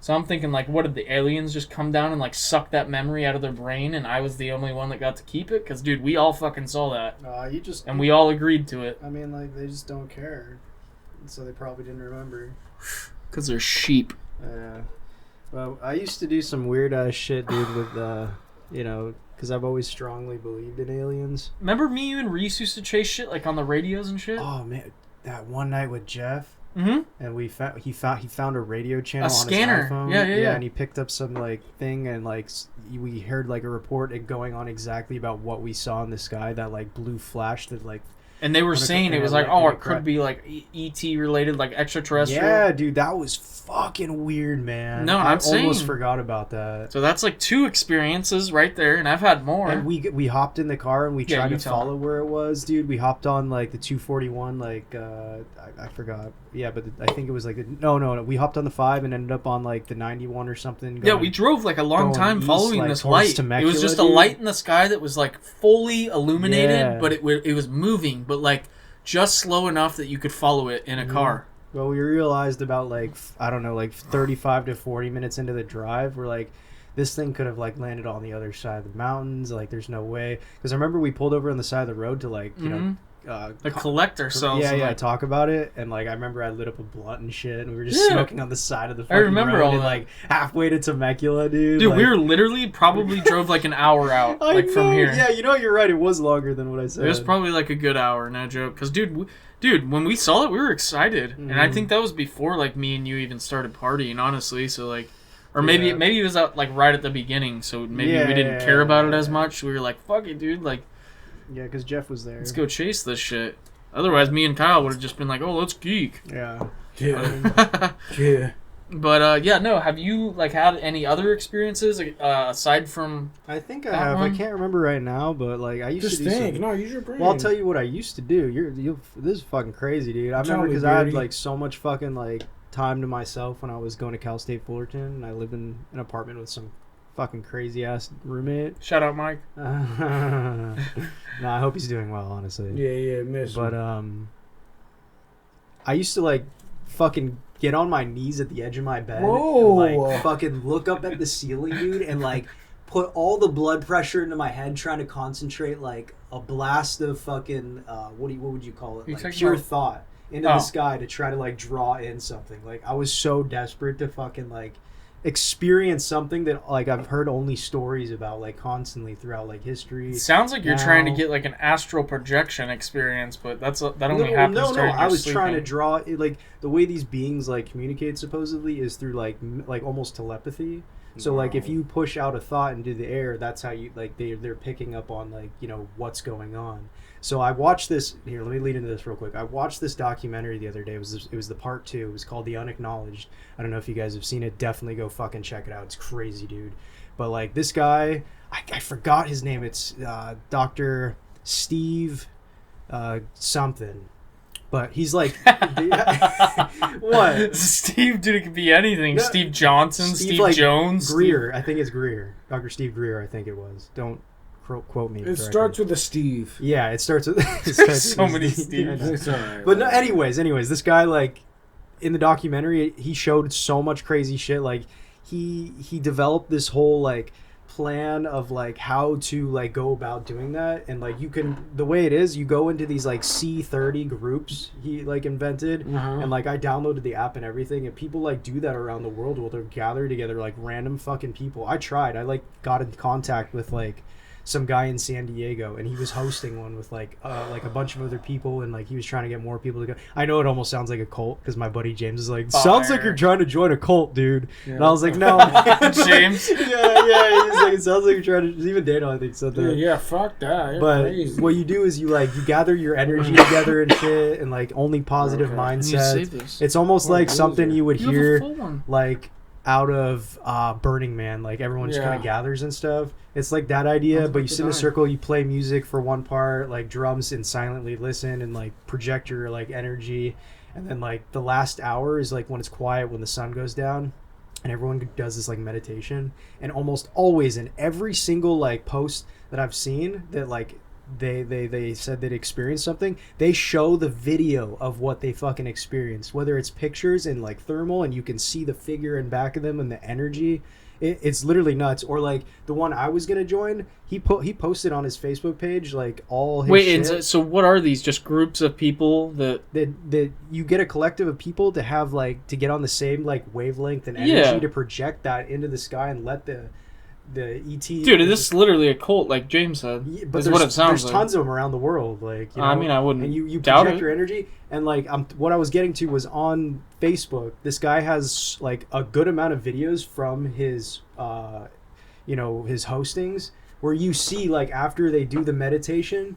So I'm thinking, like, what, did the aliens just come down and, like, suck that memory out of their brain, and I was the only one that got to keep it? Because, dude, we all fucking saw that, You just. and we all agreed to it. I mean, like they just don't care, so they probably didn't remember. Because they're sheep. Yeah. Well, I used to do some weird ass shit, dude, with because I've always strongly believed in aliens. Remember me, you, and Reese used to chase shit, like, on the radios and shit? Oh man, that one night with Jeff. Mm-hmm. And he found a radio channel on scanner. his iPhone. Yeah. And he picked up some like thing, and like we heard like a report going on exactly about what we saw in the sky. That like blue flash that like. And they were saying it was like, like, oh, in a it could be like ET related, like extraterrestrial. Yeah, dude, that was fucking weird, man. No, I I'm saying. almost forgot about that. So that's like 2 experiences right there, and I've had more. And we hopped in the car and we Yeah, tried you to tell follow where it was, dude. We hopped on like the 241, like I forgot. Yeah, but I think it was like no. We hopped on the 5 and ended up on like the 91 or something. Yeah, we drove like a long going time east, following like, this towards light. It Temecula, was just a dude. light in the sky that was like fully illuminated, Yeah. but it was moving, but like just slow enough that you could follow it in a car. Well, we realized about like I don't know, like 35 to 40 minutes into the drive, we're like, this thing could have like landed on the other side of the mountains. Like, there's no way. Because I remember we pulled over on the side of the road to like, you know, The collector sells. Yeah, talk about it. And like I remember I lit up a blunt and shit, and we were just smoking on the side of the fucking remember road all and, that. like halfway to Temecula, dude. Dude, like, we were literally probably drove like an hour out, like from here. Yeah, you know, you're right. It was longer than what I said. It was probably like a good hour, no joke. Because, dude, when we saw it, we were excited. And I think that was before, like, me and you even started partying, honestly. So, like, or maybe it was out, like, right at the beginning. So maybe we didn't care about it as much. We were like, fuck it, dude. Like, yeah, because Jeff was there. let's go chase this shit. Otherwise, me and Kyle would have just been like, oh, let's geek. Yeah. Yeah. But, yeah, no, have you, like, had any other experiences aside from... I think I that have. one? I can't remember right now, but, like, I used Just to do think. some... No, use your brain. Well, I'll tell you what I used to do. This is fucking crazy, dude. I remember because I had, like, so much fucking, like, time to myself when I was going to Cal State Fullerton, and I lived in an apartment with some fucking crazy-ass roommate. Shout out, Mike. Nah, I hope he's doing well, honestly. Yeah, miss. But, I used to, like, fucking get on my knees at the edge of my bed Whoa. and, like, fucking look up at the ceiling, dude, and, like, put all the blood pressure into my head trying to concentrate, like, a blast of fucking, what would you call it? Like, pure thought into the sky to try to, like, draw in something. Like, I was so desperate to fucking, like, experience something that, like, I've heard only stories about, like, constantly throughout, like, history. It sounds like you're now. trying to get, like, an astral projection experience, but that only happens during your I was sleeping. trying to draw, like, the way these beings, like, communicate supposedly is through, like almost telepathy. So, like, if you push out a thought into the air, that's how you, like, they're picking up on, like, you know, what's going on. So I watched this, here, let me lead into this real quick. I watched this documentary the other day. It was the part 2. It was called The Unacknowledged. I don't know if you guys have seen it. Definitely go fucking check it out. It's crazy, dude. But, like, this guy, I forgot his name. It's Dr. Steve something. But he's like, what? Steve, dude, it could be anything. No, Steve Johnson, Steve like, Jones. Greer. I think it's Greer. Dr. Steve Greer, I think it was. Don't quote me. It correctly. starts with a Steve. Yeah, it starts with... There's so many Steves. It's all right. But no, anyways, this guy, like, in the documentary, he showed so much crazy shit. Like, he developed this whole, like, plan of, like, how to, like, go about doing that. And, like, you can, the way it is, you go into these, like, C30 groups he, like, invented. And, like, I downloaded the app and everything, and people, like, do that around the world where they'll gather together, like, random fucking people. I tried. I, like, got in contact with, like, some guy in San Diego, and he was hosting one with like a bunch of other people, and like he was trying to get more people to go. I know it almost sounds like a cult because my buddy James is like, sounds like you're trying to join a cult, dude. Yeah. And I was like, no, James. yeah. He's like, it sounds like you're trying to. Even Dana, I think, said that. Yeah, fuck that. You're but crazy. what you do is you gather your energy together and shit, and like only positive mindset. It's almost like something you would hear like out of Burning Man, like everyone just kind of gathers and stuff. It's like that idea, but you sit in a circle, you play music for one part, like drums, and silently listen and like project your like energy, and then like the last hour is like when it's quiet, when the sun goes down, and everyone does this like meditation. And almost always in every single like post that I've seen that like they said they'd experienced something, they show the video of what they fucking experienced, whether it's pictures in like thermal and you can see the figure in back of them and the energy. It's literally nuts. Or like the one I was gonna join, he posted on his Facebook page like all his shit. And so what are these? Just groups of people that you get a collective of people to have like to get on the same like wavelength and energy to project that into the sky and let the ET. Dude, this is literally a cult, like James said. Yeah, but what it sounds there's like. tons of them around the world. Like, you know, I mean, I wouldn't. And you doubt project it. your energy, and like what I was getting to was on Facebook. This guy has like a good amount of videos from his, his hostings, where you see like after they do the meditation,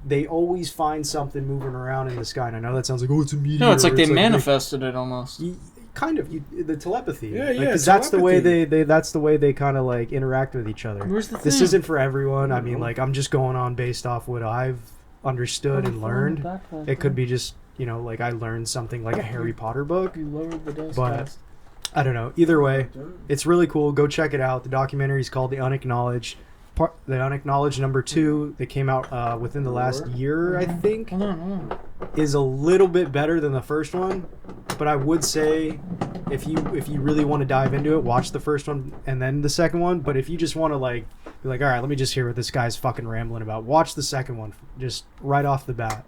they always find something moving around in the sky. And I know that sounds like, oh, it's a meteor. No, it's like they manifested it almost. Kind of the telepathy. Yeah, because that's the way that's the way they kind of like interact with each other. Where's the This thing? isn't for everyone. I mean, like I'm just going on based off what I've understood and learned. It could be just like I learned something like a Harry Potter book. You lowered the dust But test. I don't know. Either way, it's really cool. Go check it out. The documentary is called The Unacknowledged. The Unacknowledged number 2 that came out within the last year, I think, is a little bit better than the first one. But I would say if you really want to dive into it, watch the first one and then the second one. But if you just want to like be like, all right, let me just hear what this guy's fucking rambling about, watch the second one just right off the bat.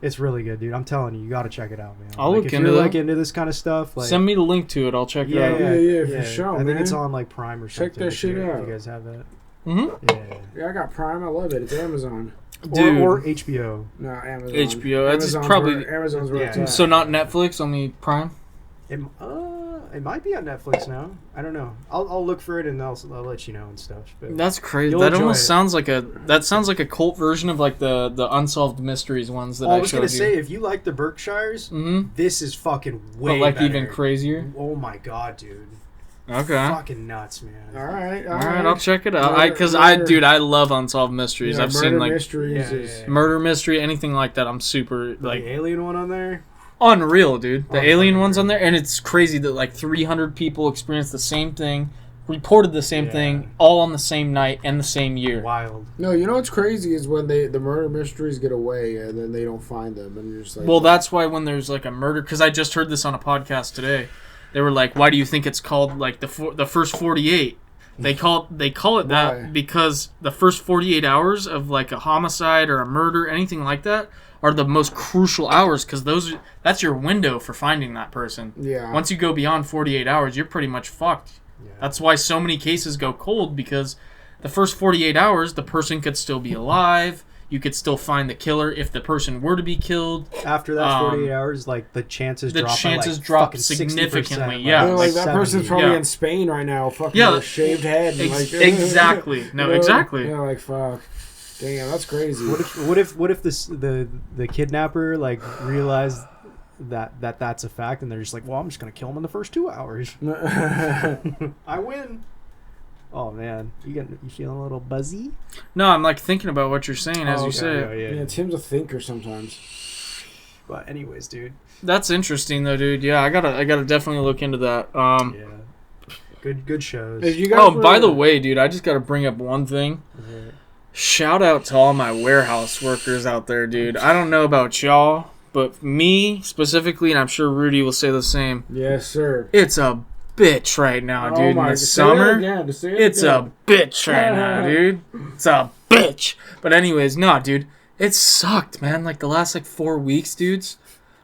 It's really good, dude. I'm telling you gotta check it out, man. I'll look if into you're that. like into this kind of stuff, like Send me the link to it. I'll check it out. Yeah, for sure, I think it's man. on like Prime or something. Check that shit if out. you guys have that. Mm-hmm. Yeah, I got Prime. I love it. It's Amazon. Dude. Or HBO. No, Amazon. HBO. That's Amazon's probably where, Amazon's where it's Yeah. at. so not Netflix, only Prime. It might be on Netflix now. I don't know. I'll look for it and I'll let you know and stuff. But That's crazy. You'll That enjoy almost it. sounds like a cult version of like the Unsolved Mysteries ones that I I was showed gonna you. say, if you like the Berkshires, Mm-hmm. this is fucking way But like better. even crazier. Oh my god, dude! Okay. Fucking nuts, man. All right. All right, I'll check it out. Murder- I love Unsolved Mysteries. Yeah, I've murder seen like mysteries Yeah, is. yeah. murder mystery, anything like that. I'm super The like alien one on there. unreal, dude. The alien Unreal. one's on there, and it's crazy that like 300 people experienced the same thing, reported the same Yeah. thing, all on the same night and the same year. Wild. No, you know what's crazy is when the murder mysteries get away and then they don't find them and you're just like. Well, that's why when there's like a murder, because I just heard this on a podcast today. They were like, "Why do you think it's called like the first 48?" They call it that Why? because the first 48 hours of like a homicide or a murder, anything like that, are the most crucial hours because that's your window for finding that person. Yeah. Once you go beyond 48 hours, you're pretty much fucked. Yeah. That's why so many cases go cold because the first 48 hours, the person could still be alive. You could still find the killer if the person were to be killed. After that 48 hours, like the chances the drop. chances by, like, drop fucking significantly, 60%, yeah. Like, like that person's probably Yeah. in Spain right now, fucking Yeah. with a shaved head. And Exactly. No, you know? exactly. Yeah, like fuck. Damn, that's crazy. What if this the kidnapper like realized that's a fact and they're just like, well, I'm just gonna kill him in the first 2 hours. I win. Oh man, you feeling a little buzzy? No, I'm like thinking about what you're saying as you say it. Yeah, Tim's a thinker sometimes. But anyways, dude. That's interesting though, dude. Yeah, I gotta definitely look into that. Yeah. Good shows. If you guys Oh, were- by the way, dude, I just gotta bring up one thing. Shout out to all my warehouse workers out there, dude. I don't know about y'all, but me specifically, and I'm sure Rudy will say the same. Yes, sir. It's a bitch right now, Oh dude. In my- the say that summer, again, just say it it's again. a bitch right now, dude. It's a bitch. But anyways, no, dude, it sucked, man. Like the last 4 weeks, dudes.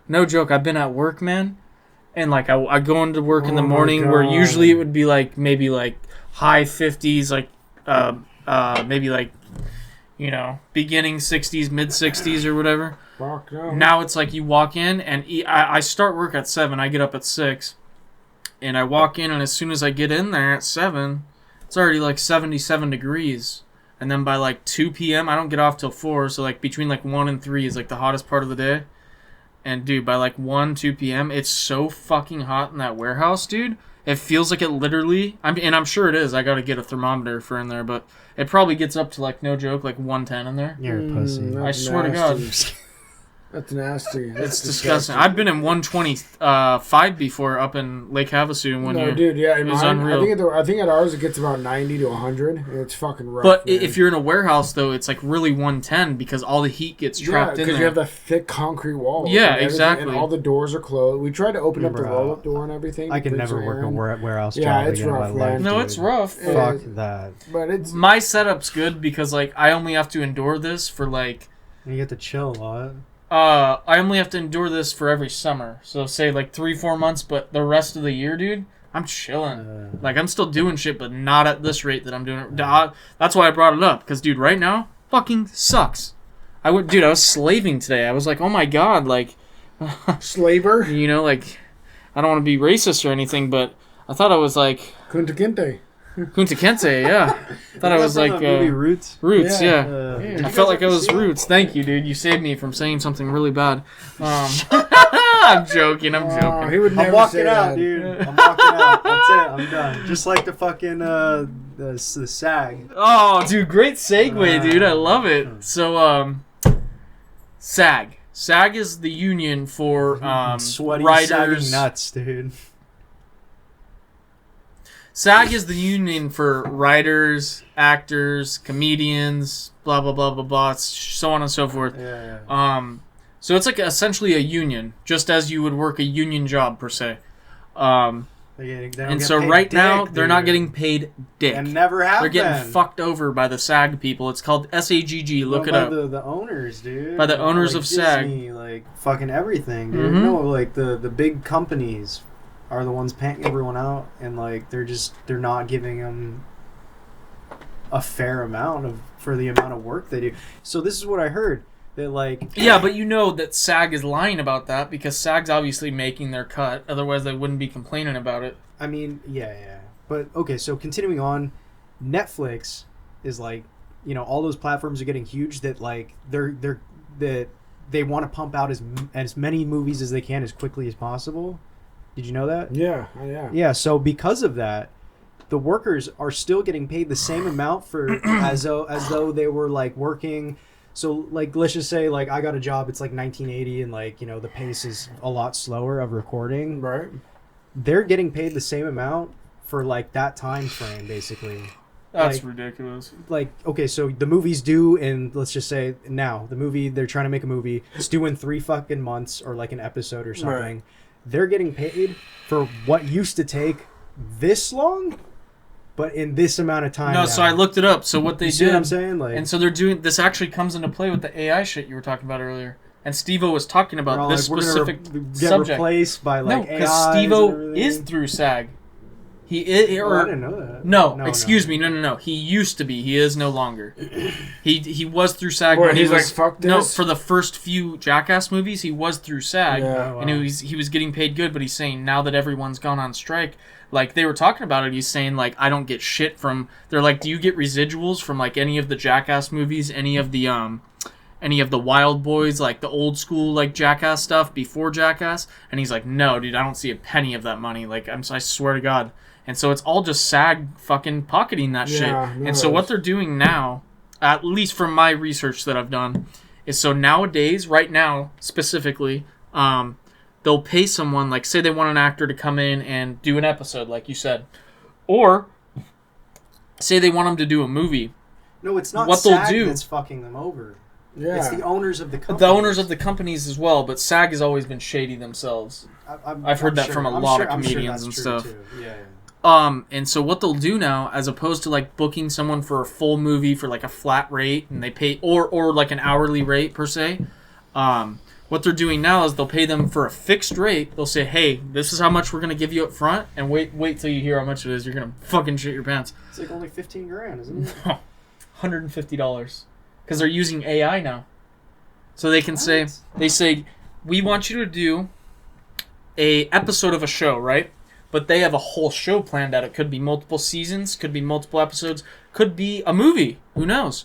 No joke. I've been at work, man, and like I go into work in the Oh my morning where God. usually it would be like maybe like high 50s, like maybe like beginning 60s, mid 60s or whatever. Fuck no. Now it's like you walk in and I start work at 7. I get up at 6. And I walk in, and as soon as I get in there at 7, it's already like 77 degrees. And then by like 2 p.m., I don't get off till 4. So like between like 1 and 3 is like the hottest part of the day. And dude, by like 1, 2 p.m., it's so fucking hot in that warehouse, dude. It feels like it literally, and I'm sure it is. I got to get a thermometer for in there, but it probably gets up to like, no joke, like 110 in there. You're a pussy. that's I swear to God. nasty. That's nasty. That's It's disgusting. I've been in 125 before up in Lake Havasu one No, year. dude, yeah, It was mine, unreal. I think at ours it gets about 90 to 100. And it's fucking rough. But man. if you're in a warehouse, though, it's like really 110 because all the heat gets trapped in because there. you have the thick concrete walls. Yeah, and everything, exactly. And all the doors are closed. We tried to open up the Bro, roll-up door and everything. I can bricks never are work a in. warehouse Yeah, job it's again rough, in my man. life. No, dude. it's rough. Fuck that. But it's My setup's good because like I only have to endure this for like You get to chill a lot. I only have to endure this for every summer. So say like 3-4 months, but the rest of the year, dude, I'm chilling. Like I'm still doing shit, but not at this rate that I'm doing it. That's why I brought it up because dude, right now fucking sucks. I was slaving today. I was like, oh my god, like slaver. like I don't want to be racist or anything, but I thought I was like Kunta Kinte. Kunta Kinte, yeah. I thought I was like movie Roots. Roots, Yeah. yeah. I felt like I was Roots. Thank you, dude. You saved me from saying something really bad. I'm joking. I'm Oh, joking. he would never I'm walking say out, that. dude. I'm walking out. That's it. I'm done. Just like the fucking the SAG. Oh, dude, great segue, dude. I love it. So, SAG. SAG is the union for Sweaty, writers. sagging nuts, dude. SAG is the union for writers, actors, comedians, blah blah blah blah blah, so on and so forth. Yeah. So it's like essentially a union, just as you would work a union job per se. They don't And get so paid right now, dick, they're not dude. getting paid dick. And never have They're getting been. fucked over by the SAG people. It's called SAGG. Look it by up. the owners, dude. By the owners like of SAG. Disney, like fucking everything, dude. Mhm. No, like the big companies are the ones paying everyone out, and like they're not giving them a fair amount for the amount of work they do. So this is what I heard. That like Yeah, but you know that SAG is lying about that because SAG's obviously making their cut. Otherwise, they wouldn't be complaining about it. I mean, yeah. But okay, so continuing on, Netflix is like, you know, all those platforms are getting huge that like they want to pump out as many movies as they can as quickly as possible. Did you know that? Yeah. Yeah, so because of that, the workers are still getting paid the same amount for as though they were like working. So like let's just say like I got a job, it's like 1980 and like, you know, the pace is a lot slower of recording. Right. They're getting paid the same amount for like that time frame basically. That's Like- ridiculous. Like okay, so the movie's due in, let's just say now, the movie, they're trying to make a movie, it's due in 3 fucking months or like an episode or something. Right. They're getting paid for what used to take this long, but in this amount of time. No, now. so I looked it up. So what they You see did, what I'm saying? Like, and so they're doing this. Actually, comes into play with the AI shit you were talking about earlier. And Steve-O was talking they're about all this like, we're specific gonna get subject. replaced by like No, because AIs Steve-O and everything. is through SAG. He is, Oh, I didn't know that. No, excuse me, no. He used to be. He is no longer. He was through SAG. What, when he he's was, like, fuck No, this? for the first few Jackass movies, he was through SAG, Yeah. and he was getting paid good. But he's saying now that everyone's gone on strike, like they were talking about it, he's saying like I don't get shit from. They're like, do you get residuals from like any of the Jackass movies, any of the Wild Boys, like the old school like Jackass stuff before Jackass? And he's like, no, dude, I don't see a penny of that money. Like I swear to God. And so it's all just SAG fucking pocketing that shit. And so what they're doing now, at least from my research that I've done, is so nowadays, right now specifically, they'll pay someone, like say they want an actor to come in and do an episode, like you said, or say they want them to do a movie. No, it's not What they'll SAG do- that's fucking them over. Yeah. It's the owners of the company. The owners of the companies as well, but SAG has always been shady themselves. I've heard that from a lot of comedians and stuff. Yeah. And so what they'll do now, as opposed to like booking someone for a full movie for like a flat rate, and they pay or like an hourly rate per se, what they're doing now is they'll pay them for a fixed rate. They'll say, hey, this is how much we're gonna give you up front, and wait till you hear how much it is. You're gonna fucking shit your pants. It's like only $15,000, isn't it? $150, because they're using AI now, so they can say we want you to do a episode of a show, right? But they have a whole show planned out. It could be multiple seasons, could be multiple episodes, could be a movie. Who knows?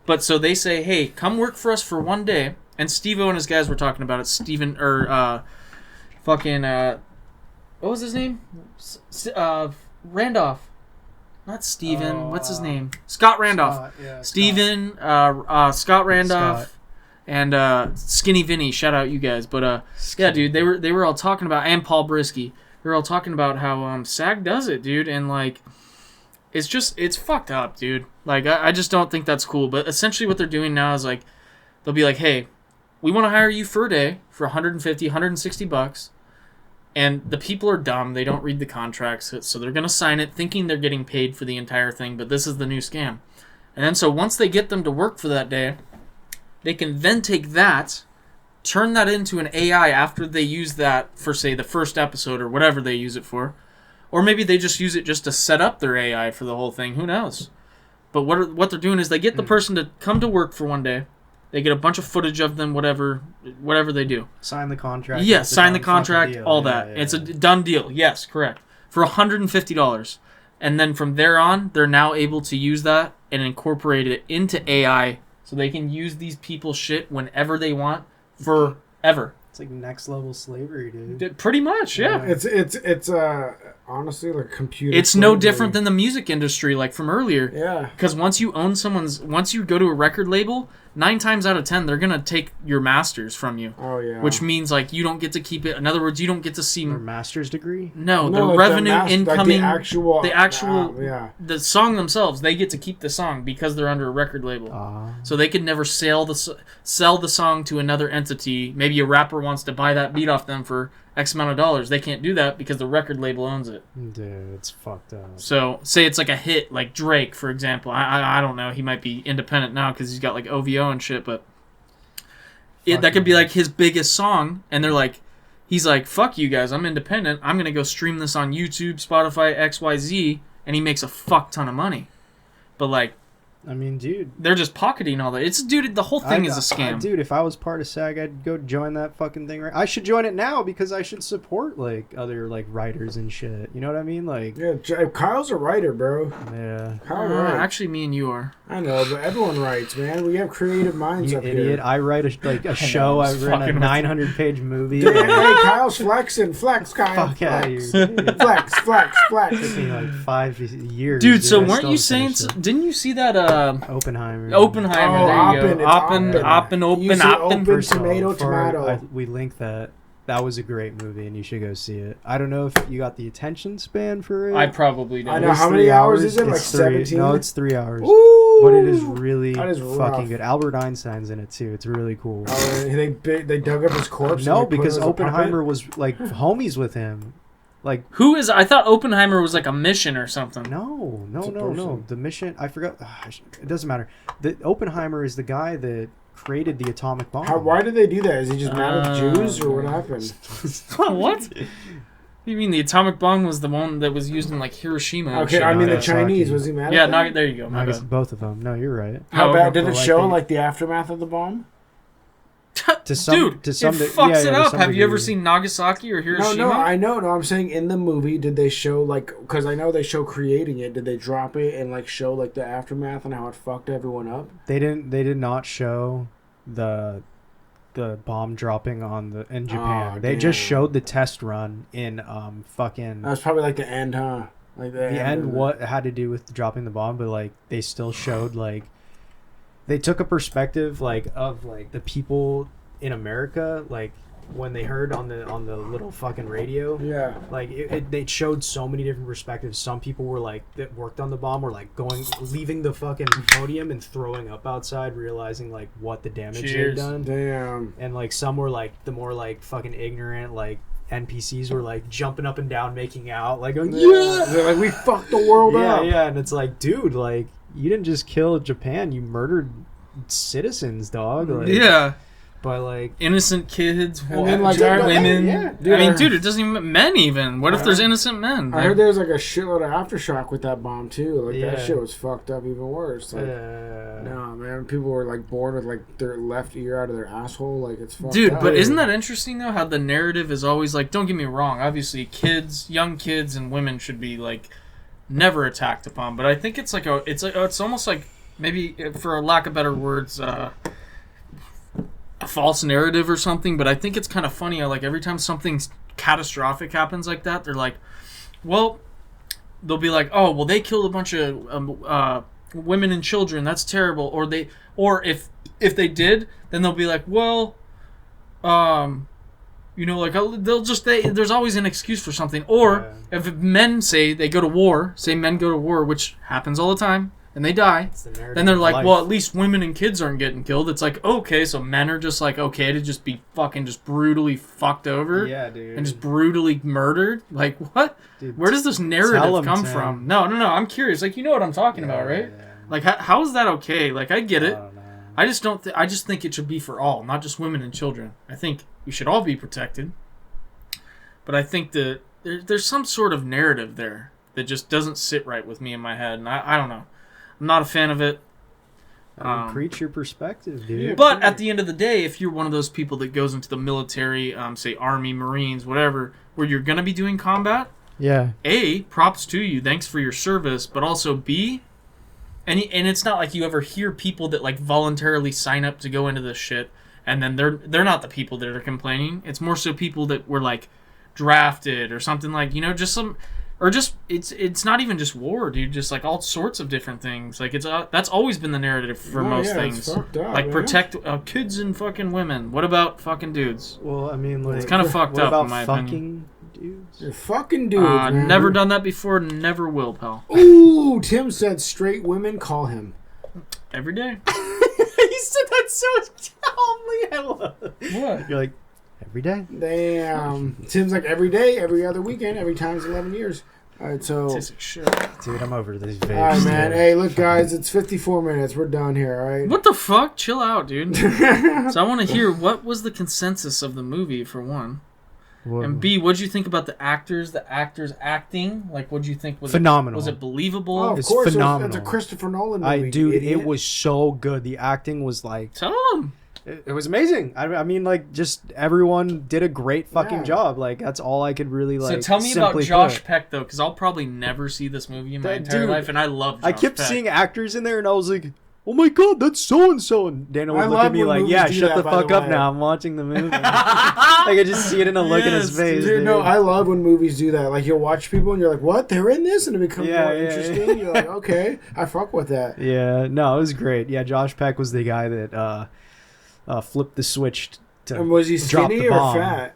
But so they say, hey, come work for us for one day. And Steve-O and his guys were talking about it. What was his name? Randolph. Not Steven. What's his name? Scott Randolph. Steven, Scott Randolph. Scott. And Skinny Vinny. Shout out you guys. But yeah, dude, they were all talking about, and Paul Brisky. They're all talking about how SAG does it, dude, and like it's fucked up, dude. Like I just don't think that's cool. But essentially what they're doing now is like they'll be like, hey, we want to hire you for a day for $150, $160, and the people are dumb. They don't read the contracts, so they're gonna sign it thinking they're getting paid for the entire thing. But this is the new scam. And then so once they get them to work for that day, they can then take that, turn that into an AI after they use that for, say, the first episode or whatever they use it for. Or maybe they just use it just to set up their AI for the whole thing. Who knows? But what they're doing is they get the person to come to work for one day. They get a bunch of footage of them, whatever they do. Sign the contract. Yes, It's a sign the done contract, fucking deal. all Yeah, that. yeah, It's a yeah. done deal. Yes, correct. For $150. And then from there on, they're now able to use that and incorporate it into AI so they can use these people's shit whenever they want forever. It's like next level slavery, dude. Pretty much, yeah. It's honestly like computer. It's no slavery. different than the music industry, like from earlier. Yeah. Because once you go to a record label, 9 times out of 10, they're gonna take your masters from you. Oh yeah. Which means like you don't get to keep it. In other words, you don't get to see. Their master's degree. No, No, the like revenue like incoming. the actual yeah. The song themselves, they get to keep the song because they're under a record label. So they could never sell the song to another entity. Maybe a rapper wants to buy that beat off them for X amount of dollars. They can't do that because the record label owns it. Dude, it's fucked up. So, say it's like a hit, like Drake, for example. I don't know. He might be independent now because he's got like OVO and shit, but that could be like his biggest song, and they're like, he's like, fuck you guys, I'm independent. I'm going to go stream this on YouTube, Spotify, XYZ, and he makes a fuck ton of money. But like, I mean, dude, they're just pocketing all that. It's dude, the whole thing is a scam. Dude, if I was part of SAG, I'd go join that fucking thing. Right, I should join it now because I should support like other like writers and shit. You know what I mean? Like, Yeah, Kyle's a writer, bro. yeah, Kyle writes. Actually, me and you are. I know, but everyone writes, man. We have creative minds you up idiot. here. I write a show. I written a 900-page movie. Hey, Kyle's flexing. Flex, Kyle. Fuck out of here. Flex, flex, flex. It took me like 5 years. Dude, so I weren't still you haven't saying... finished it. Didn't you see that... Oppenheimer. Oppenheimer, Oh, there you Oppen, go. it's Oppen, You see Oppen, First of all, tomato, before tomato. we linked that. That was a great movie, and you should go see it. I don't know if you got the attention span for it. I probably don't. I know. It's How 3 many hours is it? It's Like 17? No, it's 3 hours. Ooh, But it is really that is fucking rough. good. Albert Einstein's in it too. It's really cool. Oh, they dug up his corpse. No, and they put because him as a puppet? Oppenheimer was like homies with him. Like, Who is... I thought Oppenheimer was like a mission or something. no. a person. The mission, I forgot. It doesn't matter. The Oppenheimer is the guy that created the atomic bomb. Why did they do that? Is he just mad at Jews, or what happened? What? You mean the atomic bomb was the one that was used in like Hiroshima? and Okay, shit? I mean the Nagasaki. Chinese. Was he mad? Yeah, at them? there you go. My bad. Both of them. No, you're right. How Oh, bad did it like show? the- Like the aftermath of the bomb? To some, Dude, to some it de- fucks yeah, it to up. some Have you ever degree. seen Nagasaki or Hiroshima? No, I know. No, I'm saying in the movie, did they show like? Because I know they show creating it. Did they drop it and like show like the aftermath and how it fucked everyone up? They did not show the bomb dropping in Japan. Oh, They just damn. showed the test run in fucking That was probably like the end, huh? Like the end. of it. What had to do with dropping the bomb, but like they still showed like they took a perspective like of like the people in America, like when they heard on the little fucking radio. Yeah. Like they showed so many different perspectives. Some people were like that worked on the bomb were like leaving the fucking podium and throwing up outside, realizing like what the damage they'd Cheers. done. Damn. And like some were like the more like fucking ignorant like NPCs were like jumping up and down, making out, like going, yeah, They're like, we fucked the world up. yeah. And it's like, dude, like you didn't just kill Japan, you murdered citizens, dog. Like, Yeah. But like, Innocent kids, And then, like, women. yeah. I mean, dude, it doesn't even... Men, even. What if there's innocent men? I heard there was like a shitload of aftershock with that bomb too. Like Yeah. that shit was fucked up even worse. Like, uh, no, man, people were like born with like their left ear out of their asshole. Like it's fucked Dude, up. but isn't that interesting, though, how the narrative is always like... Don't get me wrong. Obviously, young kids and women should be, like, never attacked upon. But I think it's like a... It's almost like, maybe, for a lack of better words... a false narrative or something, but I think it's kind of funny how, like, every time something catastrophic happens like that, they're like, well, they'll be like, oh, well, they killed a bunch of women and children, that's terrible, or if they did, then they'll be like, well, you know, like, there's always an excuse for something, or if men say they go to war, which happens all the time, and they die, then they're like, well, at least women and kids aren't getting killed. It's like, okay, so men are just like, okay to just be fucking just brutally fucked over? Yeah, dude. And just brutally murdered? Like, what? Dude, where does this narrative tell 'em, come Tim. from? No, I'm curious. Like, you know what I'm talking about, right? Yeah. Like, how is that okay? Like, I get it. I don't know. I just don't. I just think it should be for all, not just women and children. I think we should all be protected. But I think that there's some sort of narrative there that just doesn't sit right with me in my head, and I don't know. I'm not a fan of it. I mean, preach your perspective, dude. Yeah. But at the end of the day, if you're one of those people that goes into the military, say Army, Marines, whatever, where you're going to be doing combat, Yeah. A, props to you, thanks for your service, but also B, and it's not like you ever hear people that like voluntarily sign up to go into this shit, and then they're not the people that are complaining. It's more so people that were like drafted or something, like, you know, just some... Or just, it's not even just war, dude. Just like all sorts of different things. Like that's always been the narrative for most things. It's fucked up, Like man. protect kids and fucking women. What about fucking dudes? Well, I mean, like, It's kind of fucked what up about in my fucking opinion. dudes? You're fucking dudes, man. Never done that before. Never will, pal. Ooh, Tim said straight women call him. Every day. You said that so calmly. I love it. What? You're like, Every day. Damn. Seems like every day, every other weekend, every time's 11 years. All right, so. Tastes like shit. Dude, I'm over these vapes. All right, man. dude. Hey, look, guys, it's 54 minutes. We're done here, all right? What the fuck? Chill out, dude. So I want to hear what was the consensus of the movie, for one. What- And B, what'd you think about the actors acting? Like, what'd you think? Was Phenomenal. Was it believable? Oh, of It's course, phenomenal. it's a Christopher Nolan movie. Dude, idiot. it was so good. The acting was like, Tell them. it was amazing. I mean, like, just everyone did a great fucking Yeah. job. Like, that's all I could really like. So tell me about simply Josh put. Peck, though, because I'll probably never see this movie in my That entire dude- life, and I love Josh I kept Peck. seeing actors in there, and I was like, "Oh my god, that's so and so." And Daniel would I look love at me when like, movies "Yeah, do shut that, the by fuck the up way. now. I'm watching the movie." Like, I could just see it in the look in his Yes, face. Dude, Dude, no, I love when movies do that. Like, you'll watch people and you're like, what? They're in this? And it becomes Yeah, more yeah, interesting. yeah. You're like, okay, I fuck with that. Yeah, no, it was great. Yeah, Josh Peck was the guy that flipped the switch to And was he drop skinny the or bomb. fat?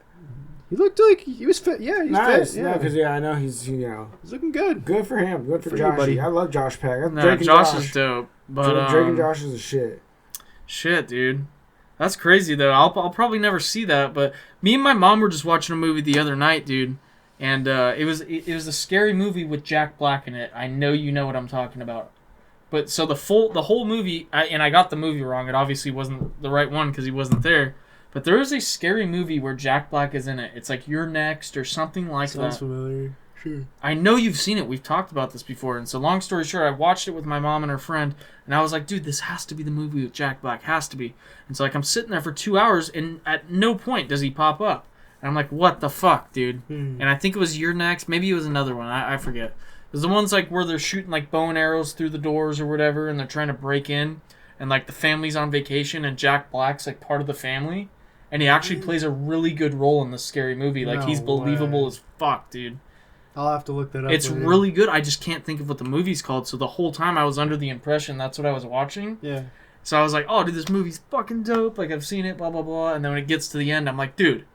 He looked like he was fit. Yeah, he's Nice. fit. Yeah, Yeah, because, I know he's, he's looking good. good for him. Good for For you, Joshy. buddy. I love Josh Peck. That's No, Drake and Josh Josh. is dope. But, Drake and Josh is a shit. shit, dude. That's crazy, though. I'll probably never see that, but me and my mom were just watching a movie the other night, dude. And it was a scary movie with Jack Black in it. I know you know what I'm talking about. But so the whole movie, and I got the movie wrong. It obviously wasn't the right one because he wasn't there. But there is a scary movie where Jack Black is in it. It's like You're Next or something like Sounds that. familiar. Sure. I know you've seen it. We've talked about this before. And so long story short, I watched it with my mom and her friend. And I was like, dude, this has to be the movie with Jack Black. Has to be. And so like I'm sitting there for 2 hours and at no point does he pop up. And I'm like, what the fuck, dude? And I think it was You're Next. Maybe it was another one. I forget. It was the ones like where they're shooting like bow and arrows through the doors or whatever. And they're trying to break in. And like the family's on vacation and Jack Black's like part of the family. And he actually plays a really good role in this scary movie. Like, No he's believable way. as fuck, dude. I'll have to look that up. It's later. really good. I just can't think of what the movie's called. So the whole time I was under the impression that's what I was watching. Yeah. So I was like, oh, dude, this movie's fucking dope. Like, I've seen it, blah, blah, blah. And then when it gets to the end, I'm like, dude,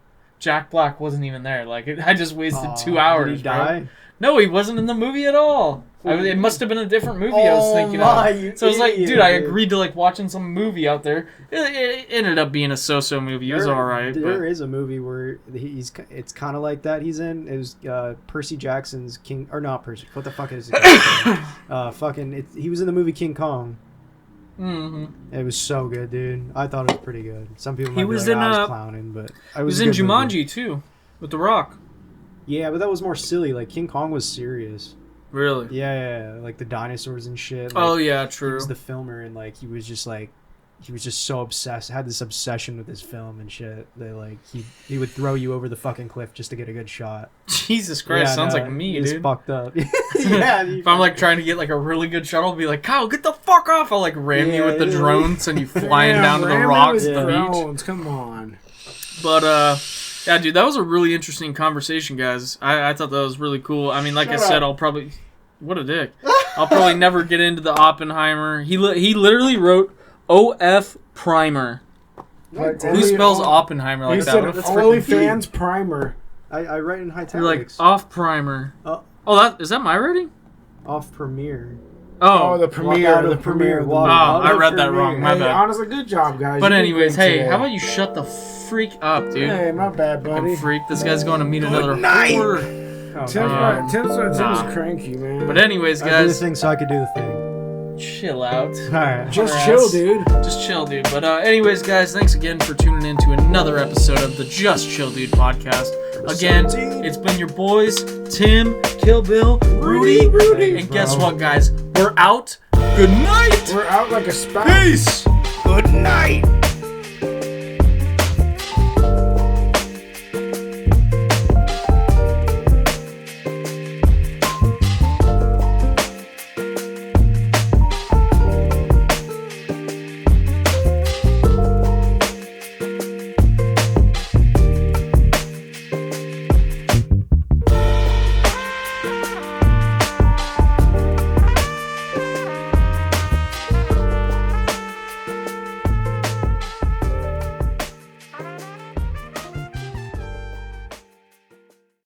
Jack Black wasn't even there. Like, I just wasted 2 hours, Did he bro. die? No, he wasn't in the movie at all. It must have been a different movie I was thinking of. So I was like, idiot, dude, I dude. agreed to, like, watching some movie out there. It ended up being a so-so movie. It was alright. There is a movie where it's kind of like that. He's in. It was Percy Jackson's King, or not Percy. What the fuck is it? He was in the movie King Kong. Mm-hmm. It was so good, dude. I thought it was pretty good. Some people might He was be like, in, I was clowning, but He was in Jumanji, too, with The Rock. Yeah, but that was more silly. Like King Kong was serious. Really? Yeah, like the dinosaurs and shit. Like, Oh, yeah, He true. was the filmer, and like he was just so obsessed. Had this obsession with his film and shit. That like he would throw you over the fucking cliff just to get a good shot. Jesus Christ, Yeah, sounds no, like me, it's dude. fucked up. Yeah. If I'm like trying to get like a really good shot, I'll be like, Kyle, get the fuck off! I'll like ram you with the Yeah. drones and you flying Damn, down to the ramming rocks with at the beach. drones, come on. But yeah, dude, that was a really interesting conversation, guys. I thought that was really cool. I mean, like Shut I said, up. I'll probably what a dick. I'll probably never get into the Oppenheimer. He literally wrote O.F. Primer. Like, Who spells Oppenheimer He like that? said What a freaking OnlyFans primer. I write in You're like italics. off Primer. Oh. Oh, is that my writing? Off Premiere. Oh, the Walk premiere. out of The the premiere. premiere, The walk Oh, out I of read that Premiere. wrong. My Hey, bad. honestly, good job, guys. But You did anyways, great hey, today. how about you shut the freak up, dude? Hey, my bad, Fucking buddy. freak. This guy's going to meet another night. horror. Oh, Tim's Nah. cranky, man. But anyways, I do the guys, thing so I could do the thing. chill out. All right. just Alright. chill, dude. Just chill, dude. But anyways, guys, thanks again for tuning in to another episode of the Just Chill Dude podcast. Again, it's been your boys, Tim, Kill Bill, Rudy. And guess what, guys? We're out. Good night. We're out like a spout. Peace. Good night.